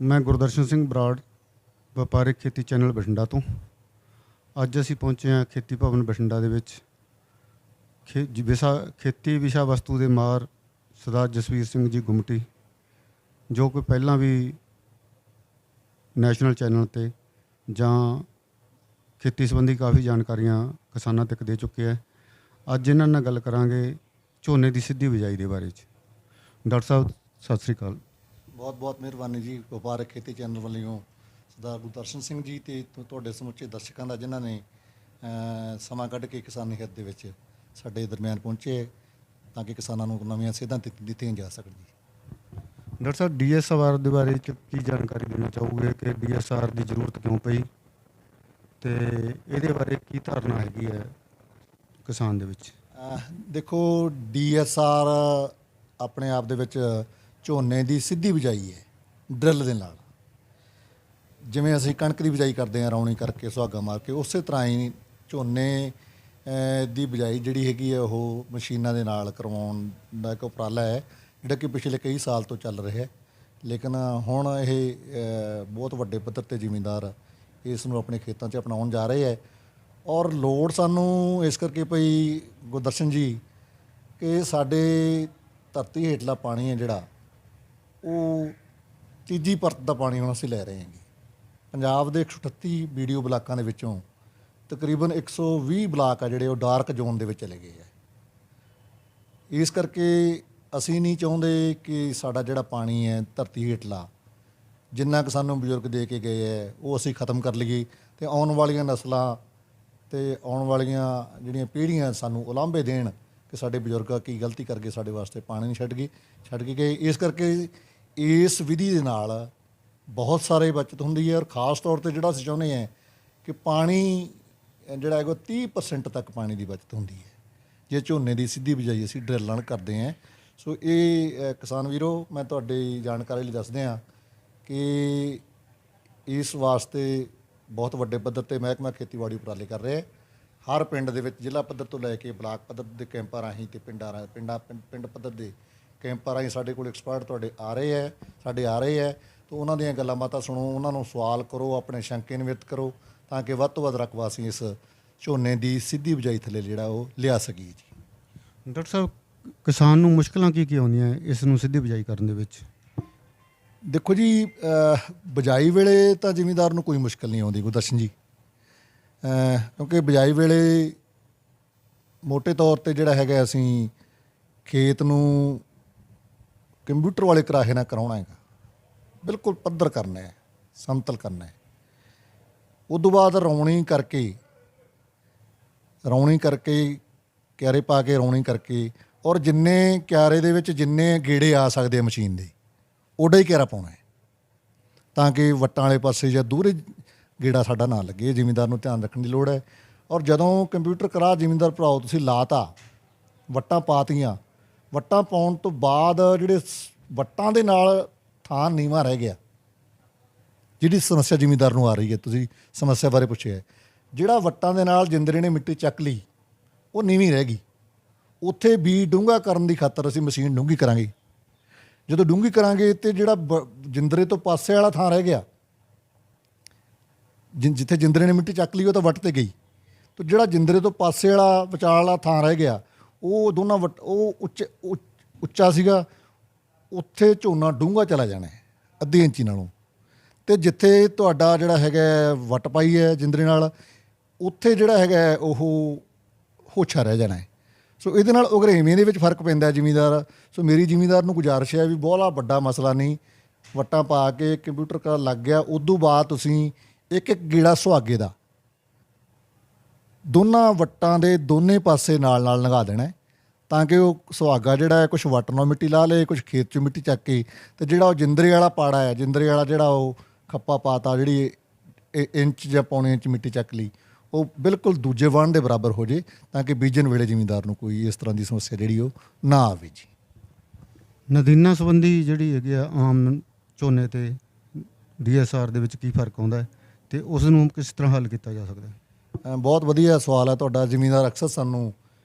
मैं गुरदर्शन सिंह बराड़ ਵਪਾਰਿਕ ਖੇਤੀ ਚੈਨਲ ਬਠਿੰਡਾ ਤੋਂ। ਅੱਜ ਅਸੀਂ ਪਹੁੰਚੇ ਹਾਂ ਖੇਤੀ ਭਵਨ ਬਠਿੰਡਾ ਦੇ ਵਿੱਚ। ਖੇਤੀ ਵਿਸ਼ਾ ਵਸਤੂ ਦੇ ਮਾਹਰ ਸਰਦਾਰ ਜਸਵੀਰ ਸਿੰਘ ਜੀ ਗੁਮਟੀ, ਜੋ ਕਿ ਪਹਿਲਾਂ ਵੀ ਨੈਸ਼ਨਲ ਚੈਨਲ 'ਤੇ ਜਾਂ ਖੇਤੀ ਸੰਬੰਧੀ ਕਾਫੀ ਜਾਣਕਾਰੀਆਂ ਕਿਸਾਨਾਂ ਤੱਕ ਦੇ ਚੁੱਕੇ ਹੈ। ਅੱਜ ਇਹਨਾਂ ਨਾਲ ਗੱਲ ਕਰਾਂਗੇ ਝੋਨੇ ਦੀ ਸਿੱਧੀ ਬਿਜਾਈ ਦੇ ਬਾਰੇ 'ਚ। ਡਾਕਟਰ ਸਾਹਿਬ ਸਤਿ ਸ਼੍ਰੀ ਅਕਾਲ। ਬਹੁਤ ਬਹੁਤ ਮਿਹਰਬਾਨੀ ਜੀ ਵਪਾਰਕ ਖੇਤੀ ਚੈਨਲ ਵੱਲੋਂ ਸਰਦਾਰ ਗੁਰਦਰਸ਼ਨ ਸਿੰਘ ਜੀ ਅਤੇ ਤੁਹਾਡੇ ਸਮੁੱਚੇ ਦਰਸ਼ਕਾਂ ਦਾ, ਜਿਨ੍ਹਾਂ ਨੇ ਸਮਾਂ ਕੱਢ ਕੇ ਕਿਸਾਨੀ ਹਿੱਤ ਦੇ ਵਿੱਚ ਸਾਡੇ ਦਰਮਿਆਨ ਪਹੁੰਚੇ ਤਾਂ ਕਿ ਕਿਸਾਨਾਂ ਨੂੰ ਨਵੀਆਂ ਸੇਧਾਂ ਦਿੱਤੀਆਂ ਜਾ ਸਕਣ ਜੀ। ਡਾਕਟਰ ਸਾਹਿਬ DSR ਦੇ ਬਾਰੇ 'ਚ ਕੀ ਜਾਣਕਾਰੀ ਦੇਣਾ ਚਾਹੋਗੇ ਕਿ DSR ਦੀ ਜ਼ਰੂਰਤ ਕਿਉਂ ਪਈ ਅਤੇ ਇਹਦੇ ਬਾਰੇ ਕੀ ਧਾਰਨਾ ਹੈਗੀ ਹੈ ਕਿਸਾਨ ਦੇ ਵਿੱਚ? ਦੇਖੋ, DSR ਆਪਣੇ ਆਪ ਦੇ ਵਿੱਚ ਝੋਨੇ ਦੀ ਸਿੱਧੀ ਬਿਜਾਈ ਹੈ ਡਰਿੱਲ ਦੇ ਨਾਲ। ਜਿਵੇਂ ਅਸੀਂ ਕਣਕ ਦੀ ਬਿਜਾਈ ਕਰਦੇ ਹਾਂ ਰੌਣੀ ਕਰਕੇ ਸੁਹਾਗਾ ਮਾਰ ਕੇ, ਉਸੇ ਤਰ੍ਹਾਂ ਹੀ ਝੋਨੇ ਦੀ ਬਿਜਾਈ ਜਿਹੜੀ ਹੈਗੀ ਹੈ ਉਹ ਮਸ਼ੀਨਾਂ ਦੇ ਨਾਲ ਕਰਵਾਉਣ ਦਾ ਇੱਕ ਉਪਰਾਲਾ ਹੈ, ਜਿਹੜਾ ਕਿ ਪਿਛਲੇ ਕਈ ਸਾਲ ਤੋਂ ਚੱਲ ਰਿਹਾ। ਲੇਕਿਨ ਹੁਣ ਇਹ ਬਹੁਤ ਵੱਡੇ ਪੱਧਰ 'ਤੇ ਜ਼ਿਮੀਂਦਾਰ ਇਸ ਨੂੰ ਆਪਣੇ ਖੇਤਾਂ 'ਚ ਅਪਣਾਉਣ ਜਾ ਰਹੇ ਹੈ। ਔਰ ਲੋੜ ਸਾਨੂੰ ਇਸ ਕਰਕੇ ਪਈ ਗੁਰਦਰਸ਼ਨ ਜੀ ਕਿ ਸਾਡੇ ਧਰਤੀ ਹੇਠਲਾ ਪਾਣੀ ਹੈ ਜਿਹੜਾ ਉਹ ਤੀਜੀ ਪਰਤ ਦਾ ਪਾਣੀ ਹੁਣ ਅਸੀਂ ਲੈ ਰਹੇ ਹਾਂ। ਪੰਜਾਬ ਦੇ 138 BDO ਬਲਾਕਾਂ ਦੇ ਵਿੱਚੋਂ ਤਕਰੀਬਨ 120 ਬਲਾਕ ਆ ਜਿਹੜੇ ਉਹ ਡਾਰਕ ਜ਼ੋਨ ਦੇ ਵਿੱਚ ਚਲੇ ਗਏ ਹੈ। ਇਸ ਕਰਕੇ ਅਸੀਂ ਨਹੀਂ ਚਾਹੁੰਦੇ ਕਿ ਸਾਡਾ ਜਿਹੜਾ ਪਾਣੀ ਹੈ ਧਰਤੀ ਹੇਠਲਾ, ਜਿੰਨਾ ਕੁ ਸਾਨੂੰ ਬਜ਼ੁਰਗ ਦੇ ਕੇ ਗਏ ਹੈ, ਉਹ ਅਸੀਂ ਖ਼ਤਮ ਕਰ ਲਈਏ ਅਤੇ ਆਉਣ ਵਾਲੀਆਂ ਨਸਲਾਂ ਅਤੇ ਆਉਣ ਵਾਲੀਆਂ ਜਿਹੜੀਆਂ ਪੀੜ੍ਹੀਆਂ ਸਾਨੂੰ ਉਲਾਂਭੇ ਦੇਣ ਕਿ ਸਾਡੇ ਬਜ਼ੁਰਗ ਕੀ ਗਲਤੀ ਕਰਕੇ ਸਾਡੇ ਵਾਸਤੇ ਪਾਣੀ ਨਹੀਂ ਛੱਡ ਕੇ ਗਏ। ਇਸ ਕਰਕੇ ਇਸ ਵਿਧੀ ਦੇ ਨਾਲ ਬਹੁਤ ਸਾਰੇ ਬਚਤ ਹੁੰਦੀ ਹੈ। ਔਰ ਖ਼ਾਸ ਤੌਰ 'ਤੇ ਜਿਹੜਾ ਅਸੀਂ ਚਾਹੁੰਦੇ ਹਾਂ ਕਿ ਪਾਣੀ ਜਿਹੜਾ ਹੈਗਾ 30% ਤੱਕ ਪਾਣੀ ਦੀ ਬਚਤ ਹੁੰਦੀ ਹੈ ਜੇ ਝੋਨੇ ਦੀ ਸਿੱਧੀ ਬਿਜਾਈ ਅਸੀਂ ਡਰਿੱਲ ਨਾਲ ਕਰਦੇ ਹਾਂ। ਸੋ ਇਹ ਕਿਸਾਨ ਵੀਰੋ, ਮੈਂ ਤੁਹਾਡੀ ਜਾਣਕਾਰੀ ਲਈ ਦੱਸਦੇ ਹਾਂ ਕਿ ਇਸ ਵਾਸਤੇ ਬਹੁਤ ਵੱਡੇ ਪੱਧਰ 'ਤੇ ਮਹਿਕਮਾ ਖੇਤੀਬਾੜੀ ਉਪਰਾਲੇ ਕਰ ਰਿਹਾ ਹੈ। ਹਰ ਪਿੰਡ ਦੇ ਵਿੱਚ ਜ਼ਿਲ੍ਹਾ ਪੱਧਰ ਤੋਂ ਲੈ ਕੇ ਬਲਾਕ ਪੱਧਰ ਦੇ ਕੈਂਪਾਂ ਰਾਹੀਂ ਅਤੇ ਪਿੰਡ ਪੱਧਰ ਦੇ ਕੈਂਪਾਂ ਰਾਹੀਂ ਸਾਡੇ ਕੋਲ ਐਕਸਪਰਟ ਤੁਹਾਡੇ ਆ ਰਹੇ ਹੈ ਤਾਂ ਉਹਨਾਂ ਦੀਆਂ ਗੱਲਾਂ ਬਾਤਾਂ ਸੁਣੋ, ਉਹਨਾਂ ਨੂੰ ਸਵਾਲ ਕਰੋ, ਆਪਣੇ ਸ਼ੰਕੇ ਨਿਵਰਤ ਕਰੋ ਤਾਂ ਕਿ ਵੱਧ ਤੋਂ ਵੱਧ ਰਕਬਾ ਅਸੀਂ ਇਸ ਝੋਨੇ ਦੀ ਸਿੱਧੀ ਬਿਜਾਈ ਥੱਲੇ ਜਿਹੜਾ ਉਹ ਲਿਆ ਸਕੀਏ ਜੀ। ਡਾਕਟਰ ਸਾਹਿਬ, ਕਿਸਾਨ ਨੂੰ ਮੁਸ਼ਕਲਾਂ ਕੀ ਆਉਂਦੀਆਂ ਇਸ ਨੂੰ ਸਿੱਧੀ ਬਿਜਾਈ ਕਰਨ ਦੇ ਵਿੱਚ? ਦੇਖੋ ਜੀ, ਬਿਜਾਈ ਵੇਲੇ ਤਾਂ ਜ਼ਿਮੀਂਦਾਰ ਨੂੰ ਕੋਈ ਮੁਸ਼ਕਲ ਨਹੀਂ ਆਉਂਦੀ ਗੁਰਦਰਸ਼ਨ ਜੀ, ਕਿਉਂਕਿ ਬਿਜਾਈ ਵੇਲੇ ਮੋਟੇ ਤੌਰ 'ਤੇ ਜਿਹੜਾ ਹੈਗਾ ਅਸੀਂ ਖੇਤ ਨੂੰ ਕੰਪਿਊਟਰ ਵਾਲੇ ਕਰਾਹੇ ਨਾਲ ਕਰਾਉਣਾ ਹੈਗਾ, ਬਿਲਕੁਲ ਪੱਧਰ ਕਰਨਾ ਹੈ, ਸਮਤਲ ਕਰਨਾ ਹੈ। ਉਦੋਂ ਬਾਅਦ ਰੌਣੀ ਕਰਕੇ ਕਿਆਰੇ ਪਾ ਕੇ ਰੌਣੀ ਕਰਕੇ, ਔਰ ਜਿੰਨੇ ਕਿਆਰੇ ਦੇ ਵਿੱਚ ਜਿੰਨੇ ਗੇੜੇ ਆ ਸਕਦੇ ਆ ਮਸ਼ੀਨ ਦੇ, ਓਡਾ ਹੀ ਕਿਆਰਾ ਪਾਉਣਾ ਹੈ ਤਾਂ ਕਿ ਵੱਟਾਂ ਵਾਲੇ ਪਾਸੇ ਜਾਂ ਦੂਰੇ ਗੇੜਾ ਸਾਡਾ ਨਾ ਲੱਗੇ। ਜ਼ਿਮੀਂਦਾਰ ਨੂੰ ਧਿਆਨ ਰੱਖਣ ਦੀ ਲੋੜ ਹੈ। ਔਰ ਜਦੋਂ ਕੰਪਿਊਟਰ ਕਰਾ ਜ਼ਿਮੀਂਦਾਰ ਭਰਾਓ ਤੁਸੀਂ ਲਾਤਾ, ਵੱਟਾਂ ਪਾਤੀਆਂ, ਵੱਟਾਂ ਪਾਉਣ ਤੋਂ ਬਾਅਦ ਜਿਹੜੇ ਵੱਟਾਂ ਦੇ ਨਾਲ ਥਾਂ ਨੀਵਾਂ ਰਹਿ ਗਿਆ, ਜਿਹੜੀ ਸਮੱਸਿਆ ਜ਼ਿਮੀਂਦਾਰ ਨੂੰ ਆ ਰਹੀ ਹੈ, ਤੁਸੀਂ ਸਮੱਸਿਆ ਬਾਰੇ ਪੁੱਛਿਆ, ਜਿਹੜਾ ਵੱਟਾਂ ਦੇ ਨਾਲ ਜਿੰਦਰੇ ਨੇ ਮਿੱਟੀ ਚੱਕ ਲਈ ਉਹ ਨੀਵੀਂ ਰਹਿ ਗਈ, ਉੱਥੇ ਬੀਜ ਡੂੰਘਾ ਕਰਨ ਦੀ ਖਾਤਰ ਅਸੀਂ ਮਸ਼ੀਨ ਡੂੰਘੀ ਕਰਾਂਗੇ। ਜਦੋਂ ਡੂੰਘੀ ਕਰਾਂਗੇ ਅਤੇ ਜਿਹੜਾ ਜਿੰਦਰੇ ਤੋਂ ਪਾਸੇ ਵਾਲਾ ਥਾਂ ਰਹਿ ਗਿਆ, ਜਿੱਥੇ ਜਿੰਦਰੇ ਨੇ ਮਿੱਟੀ ਚੱਕ ਲਈ ਉਹ ਤਾਂ ਵੱਟ 'ਤੇ ਗਈ, ਤਾਂ ਜਿਹੜਾ ਜਿੰਦਰੇ ਤੋਂ ਪਾਸੇ ਵਾਲਾ ਵਿਚਾਲ ਵਾਲਾ ਥਾਂ ਰਹਿ ਗਿਆ, ਉਹ ਦੋਨਾਂ ਉਹ ਉੱਚਾ ਸੀਗਾ, ਉੱਥੇ ਝੋਨਾ ਡੂੰਘਾ ਚਲਾ ਜਾਣਾ ਹੈ ਅੱਧੀ ਇੰਚੀ ਨਾਲੋਂ। ਅਤੇ ਜਿੱਥੇ ਤੁਹਾਡਾ ਜਿਹੜਾ ਹੈਗਾ ਵੱਟ ਪਾਈ ਹੈ ਜਿੰਦਰੇ ਨਾਲ, ਉੱਥੇ ਜਿਹੜਾ ਹੈਗਾ ਉਹ ਹੋਛਾ ਰਹਿ ਜਾਣਾ ਹੈ। ਸੋ ਇਹਦੇ ਨਾਲ ਉਗਰੇਵੇਂ ਦੇ ਵਿੱਚ ਫਰਕ ਪੈਂਦਾ ਜ਼ਿਮੀਂਦਾਰ। ਸੋ ਮੇਰੀ ਜ਼ਿਮੀਂਦਾਰ ਨੂੰ ਗੁਜ਼ਾਰਿਸ਼ ਹੈ ਵੀ ਬਹੁਤ ਵੱਡਾ ਮਸਲਾ ਨਹੀਂ, ਵੱਟਾਂ ਪਾ ਕੇ ਕੰਪਿਊਟਰ ਕਰਨ ਲੱਗ ਗਿਆ, ਉਦੋਂ ਬਾਅਦ ਤੁਸੀਂ ਇੱਕ ਗੇੜਾ ਸੁਹਾਗੇ ਦਾ ਦੋਨਾਂ ਵੱਟਾਂ ਦੇ ਦੋਨੇ ਪਾਸੇ ਨਾਲ ਲੰਘਾ ਦੇਣਾ ਤਾਂ ਕਿ ਉਹ ਸੁਹਾਗਾ ਜਿਹੜਾ ਹੈ ਕੁਛ ਵੱਟ ਨਾਲ ਮਿੱਟੀ ਲਾ ਲਏ, ਕੁਛ ਖੇਤ 'ਚੋਂ ਮਿੱਟੀ ਚੱਕ ਕੇ, ਅਤੇ ਜਿਹੜਾ ਉਹ ਜਿੰਦਰੇ ਵਾਲਾ ਪਾੜਾ ਹੈ, ਜਿੰਦਰੇ ਵਾਲਾ ਜਿਹੜਾ ਉਹ ਖੱਪਾ ਪਾਤਾ, ਜਿਹੜੀ ਇੰਚ ਜਾਂ ਪੌਣੇ ਇੰਚ ਮਿੱਟੀ ਚੱਕ ਲਈ, ਉਹ ਬਿਲਕੁਲ ਦੂਜੇ ਵਾਹਣ ਦੇ ਬਰਾਬਰ ਹੋ ਜੇ ਤਾਂ ਕਿ ਬੀਜਣ ਵੇਲੇ ਜ਼ਿਮੀਂਦਾਰ ਨੂੰ ਕੋਈ ਇਸ ਤਰ੍ਹਾਂ ਦੀ ਸਮੱਸਿਆ ਜਿਹੜੀ ਉਹ ਨਾ ਆਵੇ ਜੀ। ਨਦੀਨਾਂ ਸੰਬੰਧੀ ਜਿਹੜੀ ਹੈਗੀ ਆ ਆਮ ਝੋਨੇ ਅਤੇ DSR ਦੇ ਵਿੱਚ ਕੀ ਫਰਕ ਆਉਂਦਾ ਹੈ ਅਤੇ ਉਸ ਨੂੰ ਕਿਸ ਤਰ੍ਹਾਂ ਹੱਲ ਕੀਤਾ ਜਾ ਸਕਦਾ ਹੈ? ਬਹੁਤ ਵਧੀਆ ਸਵਾਲ ਹੈ ਤੁਹਾਡਾ। ਜ਼ਿਮੀਂਦਾਰ ਅਕਸਰ ਸਾਨੂੰ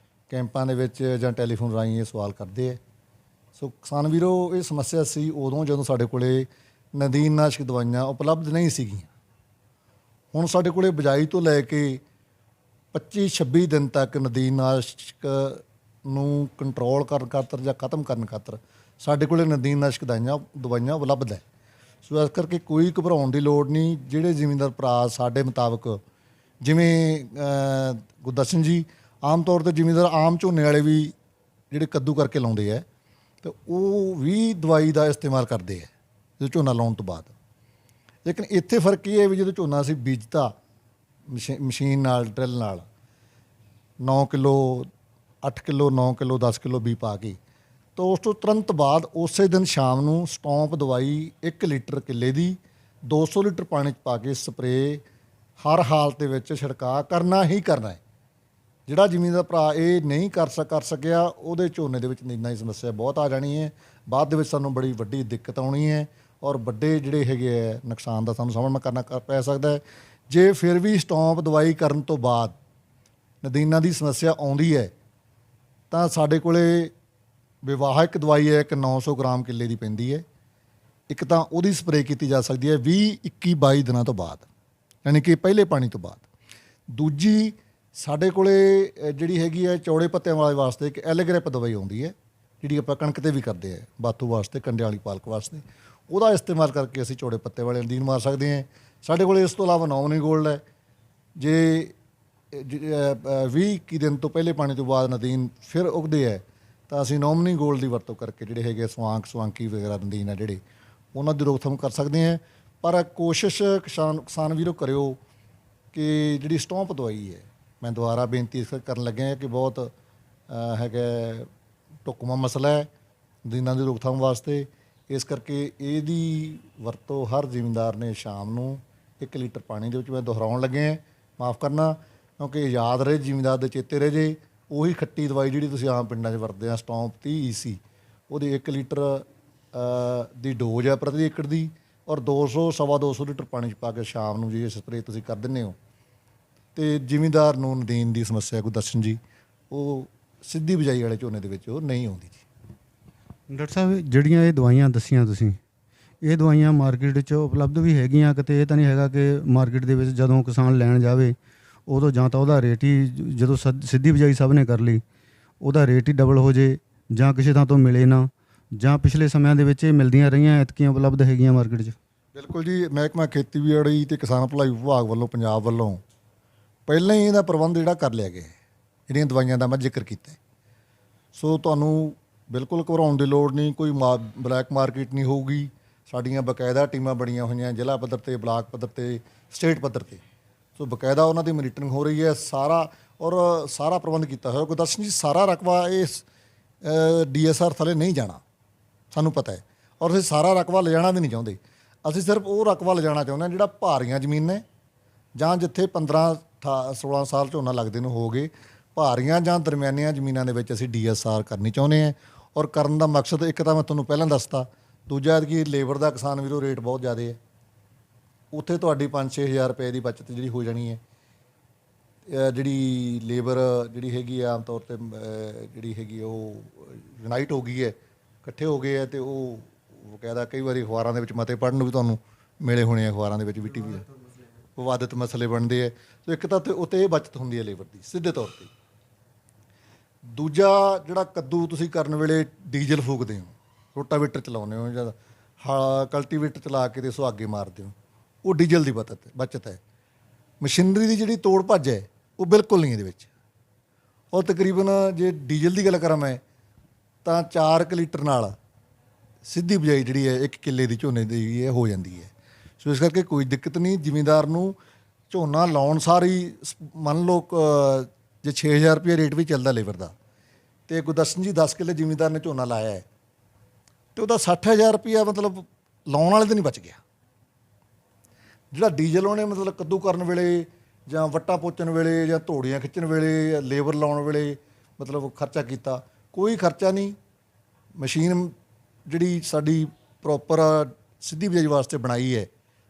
ਕੈਂਪਾਂ ਦੇ ਵਿੱਚ ਜਾਂ ਟੈਲੀਫੋਨ ਰਾਹੀਂ ਇਹ ਸਵਾਲ ਕਰਦੇ ਹੈ। ਸੋ ਕਿਸਾਨ ਵੀਰੋ, ਇਹ ਸਮੱਸਿਆ ਸੀ ਉਦੋਂ ਜਦੋਂ ਸਾਡੇ ਕੋਲੇ ਨਦੀਨਨਾਸ਼ਕ ਦਵਾਈਆਂ ਉਪਲਬਧ ਨਹੀਂ ਸੀਗੀਆਂ। ਹੁਣ ਸਾਡੇ ਕੋਲੇ ਬਿਜਾਈ ਤੋਂ ਲੈ ਕੇ 25-26 ਦਿਨ ਤੱਕ ਨਦੀਨਨਾਸ਼ਕ ਨੂੰ ਕੰਟਰੋਲ ਕਰਨ ਖਾਤਰ ਜਾਂ ਖਤਮ ਕਰਨ ਖਾਤਰ ਸਾਡੇ ਕੋਲੇ ਨਦੀਨਨਾਸ਼ਕ ਦਵਾਈਆਂ ਉਪਲਬਧ ਹੈ। ਸੋ ਇਸ ਕਰਕੇ ਕੋਈ ਘਬਰਾਉਣ ਦੀ ਲੋੜ ਨਹੀਂ। ਜਿਹੜੇ ਜ਼ਿਮੀਂਦਾਰ ਭਰਾ ਸਾਡੇ ਮੁਤਾਬਕ, ਜਿਵੇਂ ਗੁਰਦਰਸ਼ਨ ਜੀ, ਆਮ ਤੌਰ 'ਤੇ ਜ਼ਿਮੀਂਦਾਰ ਆਮ ਝੋਨੇ ਵਾਲੇ ਵੀ ਜਿਹੜੇ ਕੱਦੂ ਕਰਕੇ ਲਾਉਂਦੇ ਹੈ ਤੇ ਉਹ ਵੀ ਦਵਾਈ ਦਾ ਇਸਤੇਮਾਲ ਕਰਦੇ ਹੈ ਜਦੋਂ ਝੋਨਾ ਲਾਉਣ ਤੋਂ ਬਾਅਦ। ਲੇਕਿਨ ਇੱਥੇ ਫਰਕ ਇਹ ਹੈ ਵੀ ਜਦੋਂ ਝੋਨਾ ਅਸੀਂ ਬੀਜਤਾ ਮਸ਼ੀਨ ਨਾਲ, ਡਰਿਲ ਨਾਲ 9 kilo 8 kilo 9 kilo 10 kilo B ਪਾ ਕੇ, ਤਾਂ ਉਸ ਤੋਂ ਤੁਰੰਤ ਬਾਅਦ ਉਸੇ ਦਿਨ ਸ਼ਾਮ ਨੂੰ ਸਟੌਂਪ ਦਵਾਈ 1 ਲੀਟਰ ਕਿੱਲੇ ਦੀ 200 ਲੀਟਰ ਪਾਣੀ 'ਚ ਪਾ ਕੇ ਸਪਰੇਅ ਹਰ ਹਾਲਤ ਦੇ ਵਿੱਚ ਛਿੜਕਾਅ ਕਰਨਾ ਹੀ ਕਰਨਾ ਹੈ। ਜਿਹੜਾ ਜ਼ਮੀਨਦਾਰ ਭਰਾ ਇਹ ਨਹੀਂ ਕਰ ਸਕਿਆ, ਉਹਦੇ ਝੋਨੇ ਦੇ ਵਿੱਚ ਨਦੀਨਾਂ ਦੀ ਸਮੱਸਿਆ ਬਹੁਤ ਆ ਜਾਣੀ ਹੈ। ਬਾਅਦ ਦੇ ਵਿੱਚ ਸਾਨੂੰ ਬੜੀ ਵੱਡੀ ਦਿੱਕਤ ਆਉਣੀ ਹੈ ਔਰ ਵੱਡੇ ਜਿਹੜੇ ਹੈਗੇ ਹੈ ਨੁਕਸਾਨ ਦਾ ਸਾਨੂੰ ਸਾਹਮਣਾ ਕਰਨਾ ਪੈ ਸਕਦਾ ਹੈ। ਜੇ ਫਿਰ ਵੀ ਸਟੌਂਪ ਦਵਾਈ ਕਰਨ ਤੋਂ ਬਾਅਦ ਨਦੀਨਾਂ ਦੀ ਸਮੱਸਿਆ ਆਉਂਦੀ ਹੈ ਤਾਂ ਸਾਡੇ ਕੋਲੇ ਵਿਵਾਹਕ ਦਵਾਈ ਹੈ, ਇੱਕ 900 ਗ੍ਰਾਮ ਕਿੱਲੇ ਦੀ ਪੈਂਦੀ ਹੈ। ਇੱਕ ਤਾਂ ਉਹਦੀ ਸਪਰੇਅ ਕੀਤੀ ਜਾ ਸਕਦੀ ਹੈ 20-21-22 ਦਿਨਾਂ ਤੋਂ ਬਾਅਦ, ਯਾਨੀ ਕਿ ਪਹਿਲੇ ਪਾਣੀ ਤੋਂ ਬਾਅਦ। ਦੂਜੀ ਸਾਡੇ ਕੋਲੇ ਜਿਹੜੀ ਹੈਗੀ ਹੈ ਚੌੜੇ ਪੱਤਿਆਂ ਵਾਲੇ ਵਾਸਤੇ ਇੱਕ ਐਲਗ੍ਰਿਪ ਦਵਾਈ ਆਉਂਦੀ ਹੈ, ਜਿਹੜੀ ਆਪਾਂ ਕਣਕ 'ਤੇ ਵੀ ਕਰਦੇ ਹਾਂ, ਬਾਥੂ ਵਾਸਤੇ, ਕੰਡੇ ਵਾਲੀ ਪਾਲਕ ਵਾਸਤੇ। ਉਹਦਾ ਇਸਤੇਮਾਲ ਕਰਕੇ ਅਸੀਂ ਚੌੜੇ ਪੱਤੇ ਵਾਲੇ ਨਦੀਨ ਮਾਰ ਸਕਦੇ ਹਾਂ। ਸਾਡੇ ਕੋਲ ਇਸ ਤੋਂ ਇਲਾਵਾ ਨੋਮਨੀ ਗੋਲਡ ਹੈ। ਜੇ 20-21 ਦਿਨ ਤੋਂ ਪਹਿਲੇ ਪਾਣੀ ਤੋਂ ਬਾਅਦ ਨਦੀਨ ਫਿਰ ਉਗਦੇ ਹੈ ਤਾਂ ਅਸੀਂ ਨੋਮਨੀ ਗੋਲਡ ਦੀ ਵਰਤੋਂ ਕਰਕੇ ਜਿਹੜੇ ਹੈਗੇ ਸਵਾਂਕੀ ਵਗੈਰਾ ਨਦੀਨ ਹੈ ਜਿਹੜੇ, ਉਹਨਾਂ ਦੀ ਰੋਕਥਾਮ ਕਰ ਸਕਦੇ ਹਾਂ। ਪਰ ਕੋਸ਼ਿਸ਼ ਕਿਸਾਨ ਵੀਰੋ ਕਰਿਓ ਕਿ ਜਿਹੜੀ ਸਟੌਂਪ ਦਵਾਈ ਹੈ, ਮੈਂ ਦੁਬਾਰਾ ਬੇਨਤੀ ਕਰਨ ਲੱਗਿਆ ਕਿ ਬਹੁਤ ਹੈਗਾ ਢੁਕਵਾਂ ਮਸਲਾ ਹੈ ਨਦੀਨਾਂ ਦੀ ਰੋਕਥਾਮ ਵਾਸਤੇ। ਇਸ ਕਰਕੇ ਇਹਦੀ ਵਰਤੋਂ ਹਰ ਜ਼ਿਮੀਂਦਾਰ ਨੇ ਸ਼ਾਮ ਨੂੰ 1 ਲੀਟਰ ਪਾਣੀ ਦੇ ਵਿੱਚ, ਮੈਂ ਦੁਹਰਾਉਣ ਲੱਗਿਆ, ਮਾफ़ ਕਰਨਾ, ਕਿਉਂਕਿ ਯਾਦ ਰਹੇ ਜ਼ਿਮੀਂਦਾਰ ਦੇ ਚੇਤੇ ਰਹੇ ਜੇ, ਉਹੀ ਖੱਟੀ ਦਵਾਈ ਜਿਹੜੀ ਤੁਸੀਂ ਆਮ ਪਿੰਡਾਂ 'ਚ ਵਰਤਦੇ ਆ ਸਟੌਂਪ 30 EC, ਉਹਦੀ 1 ਲੀਟਰ ਦੀ ਡੋਜ਼ ਹੈ ਪ੍ਰਤੀ ਏਕੜ ਦੀ, ਔਰ 200-250 ਲੀਟਰ ਪਾਣੀ 'ਚ ਪਾ ਕੇ ਸ਼ਾਮ ਨੂੰ ਜੇ ਸਪਰੇਅ ਤੁਸੀਂ ਕਰ ਦਿੰਦੇ ਹੋ ਤੇ ਜ਼ਿਮੀਂਦਾਰ ਨੂੰ ਨਦੀਨ ਦੀ ਸਮੱਸਿਆ ਗੁਰਦਰਸ਼ਨ ਜੀ ਉਹ ਸਿੱਧੀ ਬਿਜਾਈ ਵਾਲੇ ਝੋਨੇ ਦੇ ਵਿੱਚ ਉਹ ਨਹੀਂ ਆਉਂਦੀ ਜੀ। ਡਾਕਟਰ ਸਾਹਿਬ, ਜਿਹੜੀਆਂ ਇਹ ਦਵਾਈਆਂ ਦੱਸੀਆਂ ਤੁਸੀਂ, ਇਹ ਦਵਾਈਆਂ ਮਾਰਕੀਟ 'ਚ ਉਪਲਬਧ ਵੀ ਹੈਗੀਆਂ? ਕਿਤੇ ਇਹ ਤਾਂ ਨਹੀਂ ਹੈਗਾ ਕਿ ਮਾਰਕੀਟ ਦੇ ਵਿੱਚ ਜਦੋਂ ਕਿਸਾਨ ਲੈਣ ਜਾਵੇ ਉਦੋਂ ਜਾਂ ਤਾਂ ਉਹਦਾ ਰੇਟ ਹੀ, ਜਦੋਂ ਸਿੱਧੀ ਬਿਜਾਈ ਸਭ ਨੇ ਕਰ ਲਈ, ਉਹਦਾ ਰੇਟ ਹੀ ਡਬਲ ਹੋ ਜੇ, ਜਾਂ ਕਿਸੇ ਥਾਂ ਤੋਂ ਮਿਲੇ ਨਾ, ਜਾਂ ਪਿਛਲੇ ਸਮਿਆਂ ਦੇ ਵਿੱਚ ਇਹ ਮਿਲਦੀਆਂ ਰਹੀਆਂ, ਐਤਕੀਆਂ ਉਪਲਬਧ ਹੈਗੀਆਂ ਮਾਰਕੀਟ 'ਚ? ਬਿਲਕੁਲ ਜੀ, ਮਹਿਕਮਾ ਖੇਤੀਬਾੜੀ ਅਤੇ ਕਿਸਾਨ ਭਲਾਈ ਵਿਭਾਗ ਵੱਲੋਂ, ਪੰਜਾਬ ਵੱਲੋਂ ਪਹਿਲਾਂ ਹੀ ਇਹਦਾ ਪ੍ਰਬੰਧ ਜਿਹੜਾ ਕਰ ਲਿਆ ਗਿਆ, ਜਿਹੜੀਆਂ ਦਵਾਈਆਂ ਦਾ ਮੈਂ ਜ਼ਿਕਰ ਕੀਤਾ। ਸੋ ਤੁਹਾਨੂੰ ਬਿਲਕੁਲ ਘਬਰਾਉਣ ਦੀ ਲੋੜ ਨਹੀਂ, ਕੋਈ ਬਲੈਕ ਮਾਰਕੀਟ ਨਹੀਂ ਹੋਊਗੀ। ਸਾਡੀਆਂ ਬਕਾਇਦਾ ਟੀਮਾਂ ਬਣੀਆਂ ਹੋਈਆਂ ਜ਼ਿਲ੍ਹਾ ਪੱਧਰ ਤੇ, ਬਲਾਕ ਪੱਧਰ ਤੇ, ਸਟੇਟ ਪੱਧਰ ਤੇ। ਸੋ ਬਕਾਇਦਾ ਉਹਨਾਂ ਦੀ ਮੋਨੀਟਰਿੰਗ ਹੋ ਰਹੀ ਹੈ ਸਾਰਾ ਪ੍ਰਬੰਧ ਕੀਤਾ ਹੋਇਆ। ਗੁਰਦਰਸ਼ਨ ਜੀ, ਸਾਰਾ ਰਕਬਾ ਇਸ DSR ਥੱਲੇ ਨਹੀਂ ਜਾਣਾ, ਸਾਨੂੰ ਪਤਾ ਹੈ, ਔਰ ਅਸੀਂ ਸਾਰਾ ਰਕਬਾ ਲਿਜਾਣਾ ਵੀ ਨਹੀਂ ਚਾਹੁੰਦੇ। ਅਸੀਂ ਸਿਰਫ ਉਹ ਰਕਬਾ ਲਿਜਾਣਾ ਚਾਹੁੰਦੇ ਹਾਂ ਜਿਹੜਾ ਭਾਰੀਆਂ ਜ਼ਮੀਨ ਨੇ, ਜਾਂ ਜਿੱਥੇ 15-16 ਸਾਲ ਝੋਨਾ ਲੱਗਦੇ ਨੂੰ ਹੋ ਗਏ। ਭਾਰੀਆਂ ਜਾਂ ਦਰਮਿਆਨੀਆਂ ਜ਼ਮੀਨਾਂ ਦੇ ਵਿੱਚ ਅਸੀਂ DSR ਕਰਨੀ ਚਾਹੁੰਦੇ ਹਾਂ। ਔਰ ਕਰਨ ਦਾ ਮਕਸਦ ਇੱਕ ਤਾਂ ਮੈਂ ਤੁਹਾਨੂੰ ਪਹਿਲਾਂ ਦੱਸਤਾ, ਦੂਜਾ ਕਿ ਲੇਬਰ ਦਾ ਕਿਸਾਨ ਵੀਰੋ ਰੇਟ ਬਹੁਤ ਜ਼ਿਆਦਾ ਹੈ, ਉੱਥੇ ਤੁਹਾਡੀ 5-6 ਹਜ਼ਾਰ ਰੁਪਏ ਦੀ ਬਚਤ ਜਿਹੜੀ ਹੋ ਜਾਣੀ ਹੈ। ਜਿਹੜੀ ਲੇਬਰ ਜਿਹੜੀ ਹੈਗੀ ਆਮ ਤੌਰ 'ਤੇ ਜਿਹੜੀ ਹੈਗੀ ਉਹ ਯੂਨਾਈਟ ਹੋ ਗਈ ਹੈ, ਇਕੱਠੇ ਹੋ ਗਏ ਹੈ, ਅਤੇ ਉਹ ਬਕਾਇਦਾ ਕਈ ਵਾਰੀ ਅਖਬਾਰਾਂ ਦੇ ਵਿੱਚ ਮਤੇ ਪੜ੍ਹਨ ਨੂੰ ਵੀ ਤੁਹਾਨੂੰ ਮਿਲੇ ਹੋਣੇ ਆ, ਅਖਬਾਰਾਂ ਦੇ ਵਿੱਚ ਵੀ, TV ਵਿਵਾਦਿਤ ਮਸਲੇ ਬਣਦੇ ਹੈ। ਸੋ ਇੱਕ ਤਾਂ ਉੱਤੇ ਇਹ ਬਚਤ ਹੁੰਦੀ ਹੈ ਲੇਬਰ ਦੀ ਸਿੱਧੇ ਤੌਰ 'ਤੇ। ਦੂਜਾ, ਜਿਹੜਾ ਕੱਦੂ ਤੁਸੀਂ ਕਰਨ ਵੇਲੇ ਡੀਜ਼ਲ ਫੂਕਦੇ ਹੋ, ਰੋਟਾਵੇਟਰ ਚਲਾਉਂਦੇ ਹੋ ਜਾਂ ਕਲਟੀਵੇਟਰ ਚਲਾ ਕੇ ਤੇ ਸੁਹਾਗੇ ਮਾਰਦੇ ਹੋ, ਉਹ ਡੀਜ਼ਲ ਦੀ ਬਚਤ ਹੈ। ਮਸ਼ੀਨਰੀ ਦੀ ਜਿਹੜੀ ਤੋੜ ਭੱਜ ਹੈ ਉਹ ਬਿਲਕੁਲ ਨਹੀਂ ਇਹਦੇ ਵਿੱਚ। ਔਰ ਤਕਰੀਬਨ ਜੇ ਡੀਜ਼ਲ ਦੀ ਗੱਲ ਕਰਾਂ ਮੈਂ ਤਾਂ 4 ਲੀਟਰ ਨਾਲ ਸਿੱਧੀ ਬਿਜਾਈ ਜਿਹੜੀ ਹੈ 1 ਕਿੱਲੇ ਦੀ ਝੋਨੇ ਦੀ ਇਹ ਹੋ ਜਾਂਦੀ ਹੈ। ਸੋ ਇਸ ਕਰਕੇ ਕੋਈ ਦਿੱਕਤ ਨਹੀਂ। ਜ਼ਿਮੀਂਦਾਰ ਨੂੰ ਝੋਨਾ ਲਾਉਣ ਸਾਰੀ, ਮੰਨ ਲਓ ਜੇ 6000 ਰੁਪਏ ਰੇਟ ਵੀ ਚੱਲਦਾ ਲੇਬਰ ਦਾ, ਅਤੇ ਗੁਰਦਰਸ਼ਨ ਜੀ 10 ਕਿੱਲੇ ਜ਼ਿਮੀਂਦਾਰ ਨੇ ਝੋਨਾ ਲਾਇਆ ਹੈ, ਅਤੇ ਉਹਦਾ 60,000 ਰੁਪਇਆ ਮਤਲਬ ਲਾਉਣ ਵਾਲੇ ਦਿਨ ਹੀ ਬਚ ਗਿਆ। ਜਿਹੜਾ ਡੀਜ਼ਲ ਉਹਨੇ ਮਤਲਬ ਕੱਦੂ ਕਰਨ ਵੇਲੇ ਜਾਂ ਵੱਟਾਂ ਪੋਚਣ ਵੇਲੇ ਜਾਂ ਧੋੜੀਆਂ ਖਿੱਚਣ ਵੇਲੇ, ਲੇਬਰ ਲਾਉਣ ਵੇਲੇ ਮਤਲਬ ਖਰਚਾ ਕੀਤਾ, ਕੋਈ ਖਰਚਾ ਨਹੀਂ। ਮਸ਼ੀਨ ਜਿਹੜੀ ਸਾਡੀ ਪ੍ਰੋਪਰ ਸਿੱਧੀ ਬਿਜਾਈ ਵਾਸਤੇ ਬਣਾਈ ਹੈ,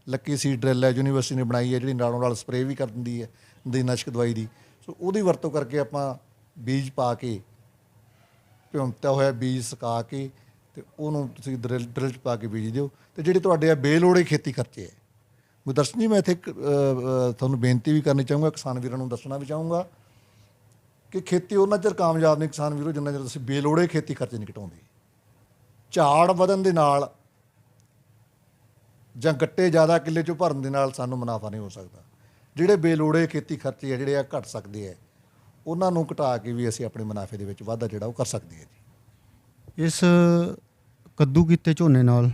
ਲੱਕੀ ਸੀਡ ਡਰਿਲ ਹੈ, ਯੂਨੀਵਰਸਿਟੀ ਨੇ ਬਣਾਈ ਹੈ, ਜਿਹੜੀ ਨਾਲੋਂ ਨਾਲ ਸਪਰੇਅ ਵੀ ਕਰ ਦਿੰਦੀ ਹੈ ਨਦੀਨਨਾਸ਼ਕ ਦਵਾਈ ਦੀ। ਸੋ ਉਹਦੀ ਵਰਤੋਂ ਕਰਕੇ ਆਪਾਂ ਬੀਜ ਪਾ ਕੇ, ਭਿਉਂਤਾ ਹੋਇਆ ਬੀਜ ਸੁਕਾ ਕੇ ਤੇ ਉਹਨੂੰ ਤੁਸੀਂ ਡਰਿਲ 'ਚ ਪਾ ਕੇ ਬੀਜ ਦਿਓ। ਤੇ ਜਿਹੜੇ ਤੁਹਾਡੇ ਆ ਬੇਲੋੜੇ ਖੇਤੀ ਖਰਚੇ ਹੈ, ਗੁਰਦਰਸ਼ਨ ਜੀ ਮੈਂ ਇੱਥੇ ਤੁਹਾਨੂੰ ਬੇਨਤੀ ਵੀ ਕਰਨੀ ਚਾਹੂੰਗਾ, ਕਿਸਾਨ ਵੀਰਾਂ ਨੂੰ ਦੱਸਣਾ ਵੀ ਚਾਹੂੰਗਾ ਕਿ ਖੇਤੀ ਉਹਨਾਂ ਚਿਰ ਕਾਮਯਾਬ ਨਹੀਂ ਕਿਸਾਨ ਵੀਰੋ ਜਿੰਨਾ ਚਿਰ ਤੁਸੀਂ ਬੇਲੋੜੇ ਖੇਤੀ ਖਰਚੇ ਨਹੀਂ ਘਟਾਉਂਦੇ। ਝਾੜ ਵਧਣ ਦੇ ਨਾਲ ਜਾਂ ਗੱਟੇ ਜ਼ਿਆਦਾ ਕਿੱਲੇ 'ਚੋਂ ਭਰਨ ਦੇ ਨਾਲ ਸਾਨੂੰ ਮੁਨਾਫਾ ਨਹੀਂ ਹੋ ਸਕਦਾ। ਜਿਹੜੇ ਬੇਲੋੜੇ ਖੇਤੀ ਖਰਚੇ ਆ ਜਿਹੜੇ ਆ ਘਟ ਸਕਦੇ ਆ, ਉਹਨਾਂ ਨੂੰ ਘਟਾ ਕੇ ਵੀ ਅਸੀਂ ਆਪਣੇ ਮੁਨਾਫੇ ਦੇ ਵਿੱਚ ਵਾਧਾ ਜਿਹੜਾ ਉਹ ਕਰ ਸਕਦੇ ਹਾਂ ਜੀ। ਇਸ ਕੱਦੂ ਕੀਤੇ ਝੋਨੇ ਨਾਲ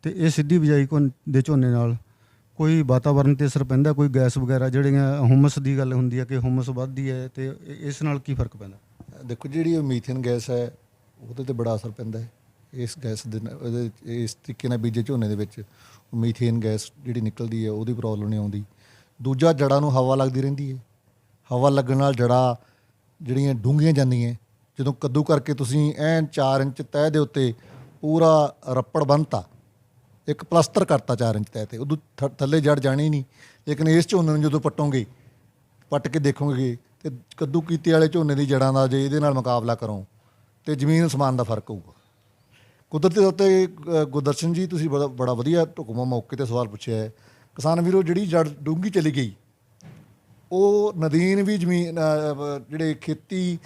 ਤੇ ਇਹ ਸਿੱਧੀ ਬਿਜਾਈ ਦੇ ਝੋਨੇ ਨਾਲ ਕੋਈ ਵਾਤਾਵਰਨ ਤੇ ਅਸਰ ਪੈਂਦਾ? ਕੋਈ ਗੈਸ ਵਗੈਰਾ ਜਿਹੜੀਆਂ ਹੁਮਸ ਦੀ ਗੱਲ ਹੁੰਦੀ ਹੈ ਕਿ ਹੁਮਸ ਵੱਧਦੀ ਹੈ, ਤੇ ਇਸ ਨਾਲ ਕੀ ਫਰਕ ਪੈਂਦਾ? ਦੇਖੋ ਜਿਹੜੀ ਇਹ ਮੀਥੇਨ ਗੈਸ ਹੈ ਉਹਦੇ ਤੇ ਬੜਾ ਅਸਰ ਪੈਂਦਾ ਹੈ। ਇਸ ਗੈਸ ਦੇ ਇਸ ਤਰੀਕੇ ਨਾਲ ਬੀਜੇ ਝੋਨੇ ਦੇ ਵਿੱਚ ਮੀਥੇਨ ਗੈਸ ਜਿਹੜੀ ਨਿਕਲਦੀ ਹੈ ਉਹਦੀ ਪ੍ਰੋਬਲਮ ਨਹੀਂ ਆਉਂਦੀ। ਦੂਜਾ, ਜੜ੍ਹਾਂ ਨੂੰ ਹਵਾ ਲੱਗਦੀ ਰਹਿੰਦੀ ਹੈ। ਹਵਾ ਲੱਗਣ ਨਾਲ ਜੜ੍ਹਾਂ ਜਿਹੜੀਆਂ ਡੂੰਘੀਆਂ ਜਾਂਦੀਆਂ। ਜਦੋਂ ਕੱਦੂ ਕਰਕੇ ਤੁਸੀਂ ਐਨ 4 ਇੰਚ ਤਹਿ ਦੇ ਉੱਤੇ ਪੂਰਾ ਰੱਪੜ ਬੰਨ੍ਹਤਾ, ਇੱਕ ਪਲਸਤਰ ਕਰਤਾ 4 ਇੰਚ ਤਹਿ 'ਤੇ, ਉਦੋਂ ਥੱਲੇ ਜੜ ਜਾਣੀ ਨਹੀਂ। ਲੇਕਿਨ ਇਸ ਝੋਨੇ ਨੂੰ ਜਦੋਂ ਪੱਟੋਗੇ, ਪੱਟ ਕੇ ਦੇਖੋਗੇ ਤੇ ਕੱਦੂ ਕੀਤੇ ਵਾਲੇ ਝੋਨੇ ਦੀ ਜੜ੍ਹਾਂ ਦਾ ਜੇ ਇਹਦੇ ਨਾਲ ਮੁਕਾਬਲਾ ਕਰੋ ਤੇ ਜ਼ਮੀਨ ਅਸਮਾਨ ਦਾ ਫਰਕ ਹੋਊਗਾ। ਕੁਦਰਤੀ ਤੌਰ 'ਤੇ ਗੁਰਦਰਸ਼ਨ ਜੀ ਤੁਸੀਂ ਬੜਾ ਵਧੀਆ ਢੁਕਵਾਂ ਮੌਕੇ 'ਤੇ ਸਵਾਲ ਪੁੱਛਿਆ ਹੈ। ਕਿਸਾਨ ਵੀਰੋ, ਜਿਹੜੀ ਜੜ ਡੂੰਘੀ ਚਲੀ ਗਈ ਉਹ ਨਦੀਨ ਵੀ ਜ਼ਮੀਨ ਜਿਹੜੇ ਖੇਤੀ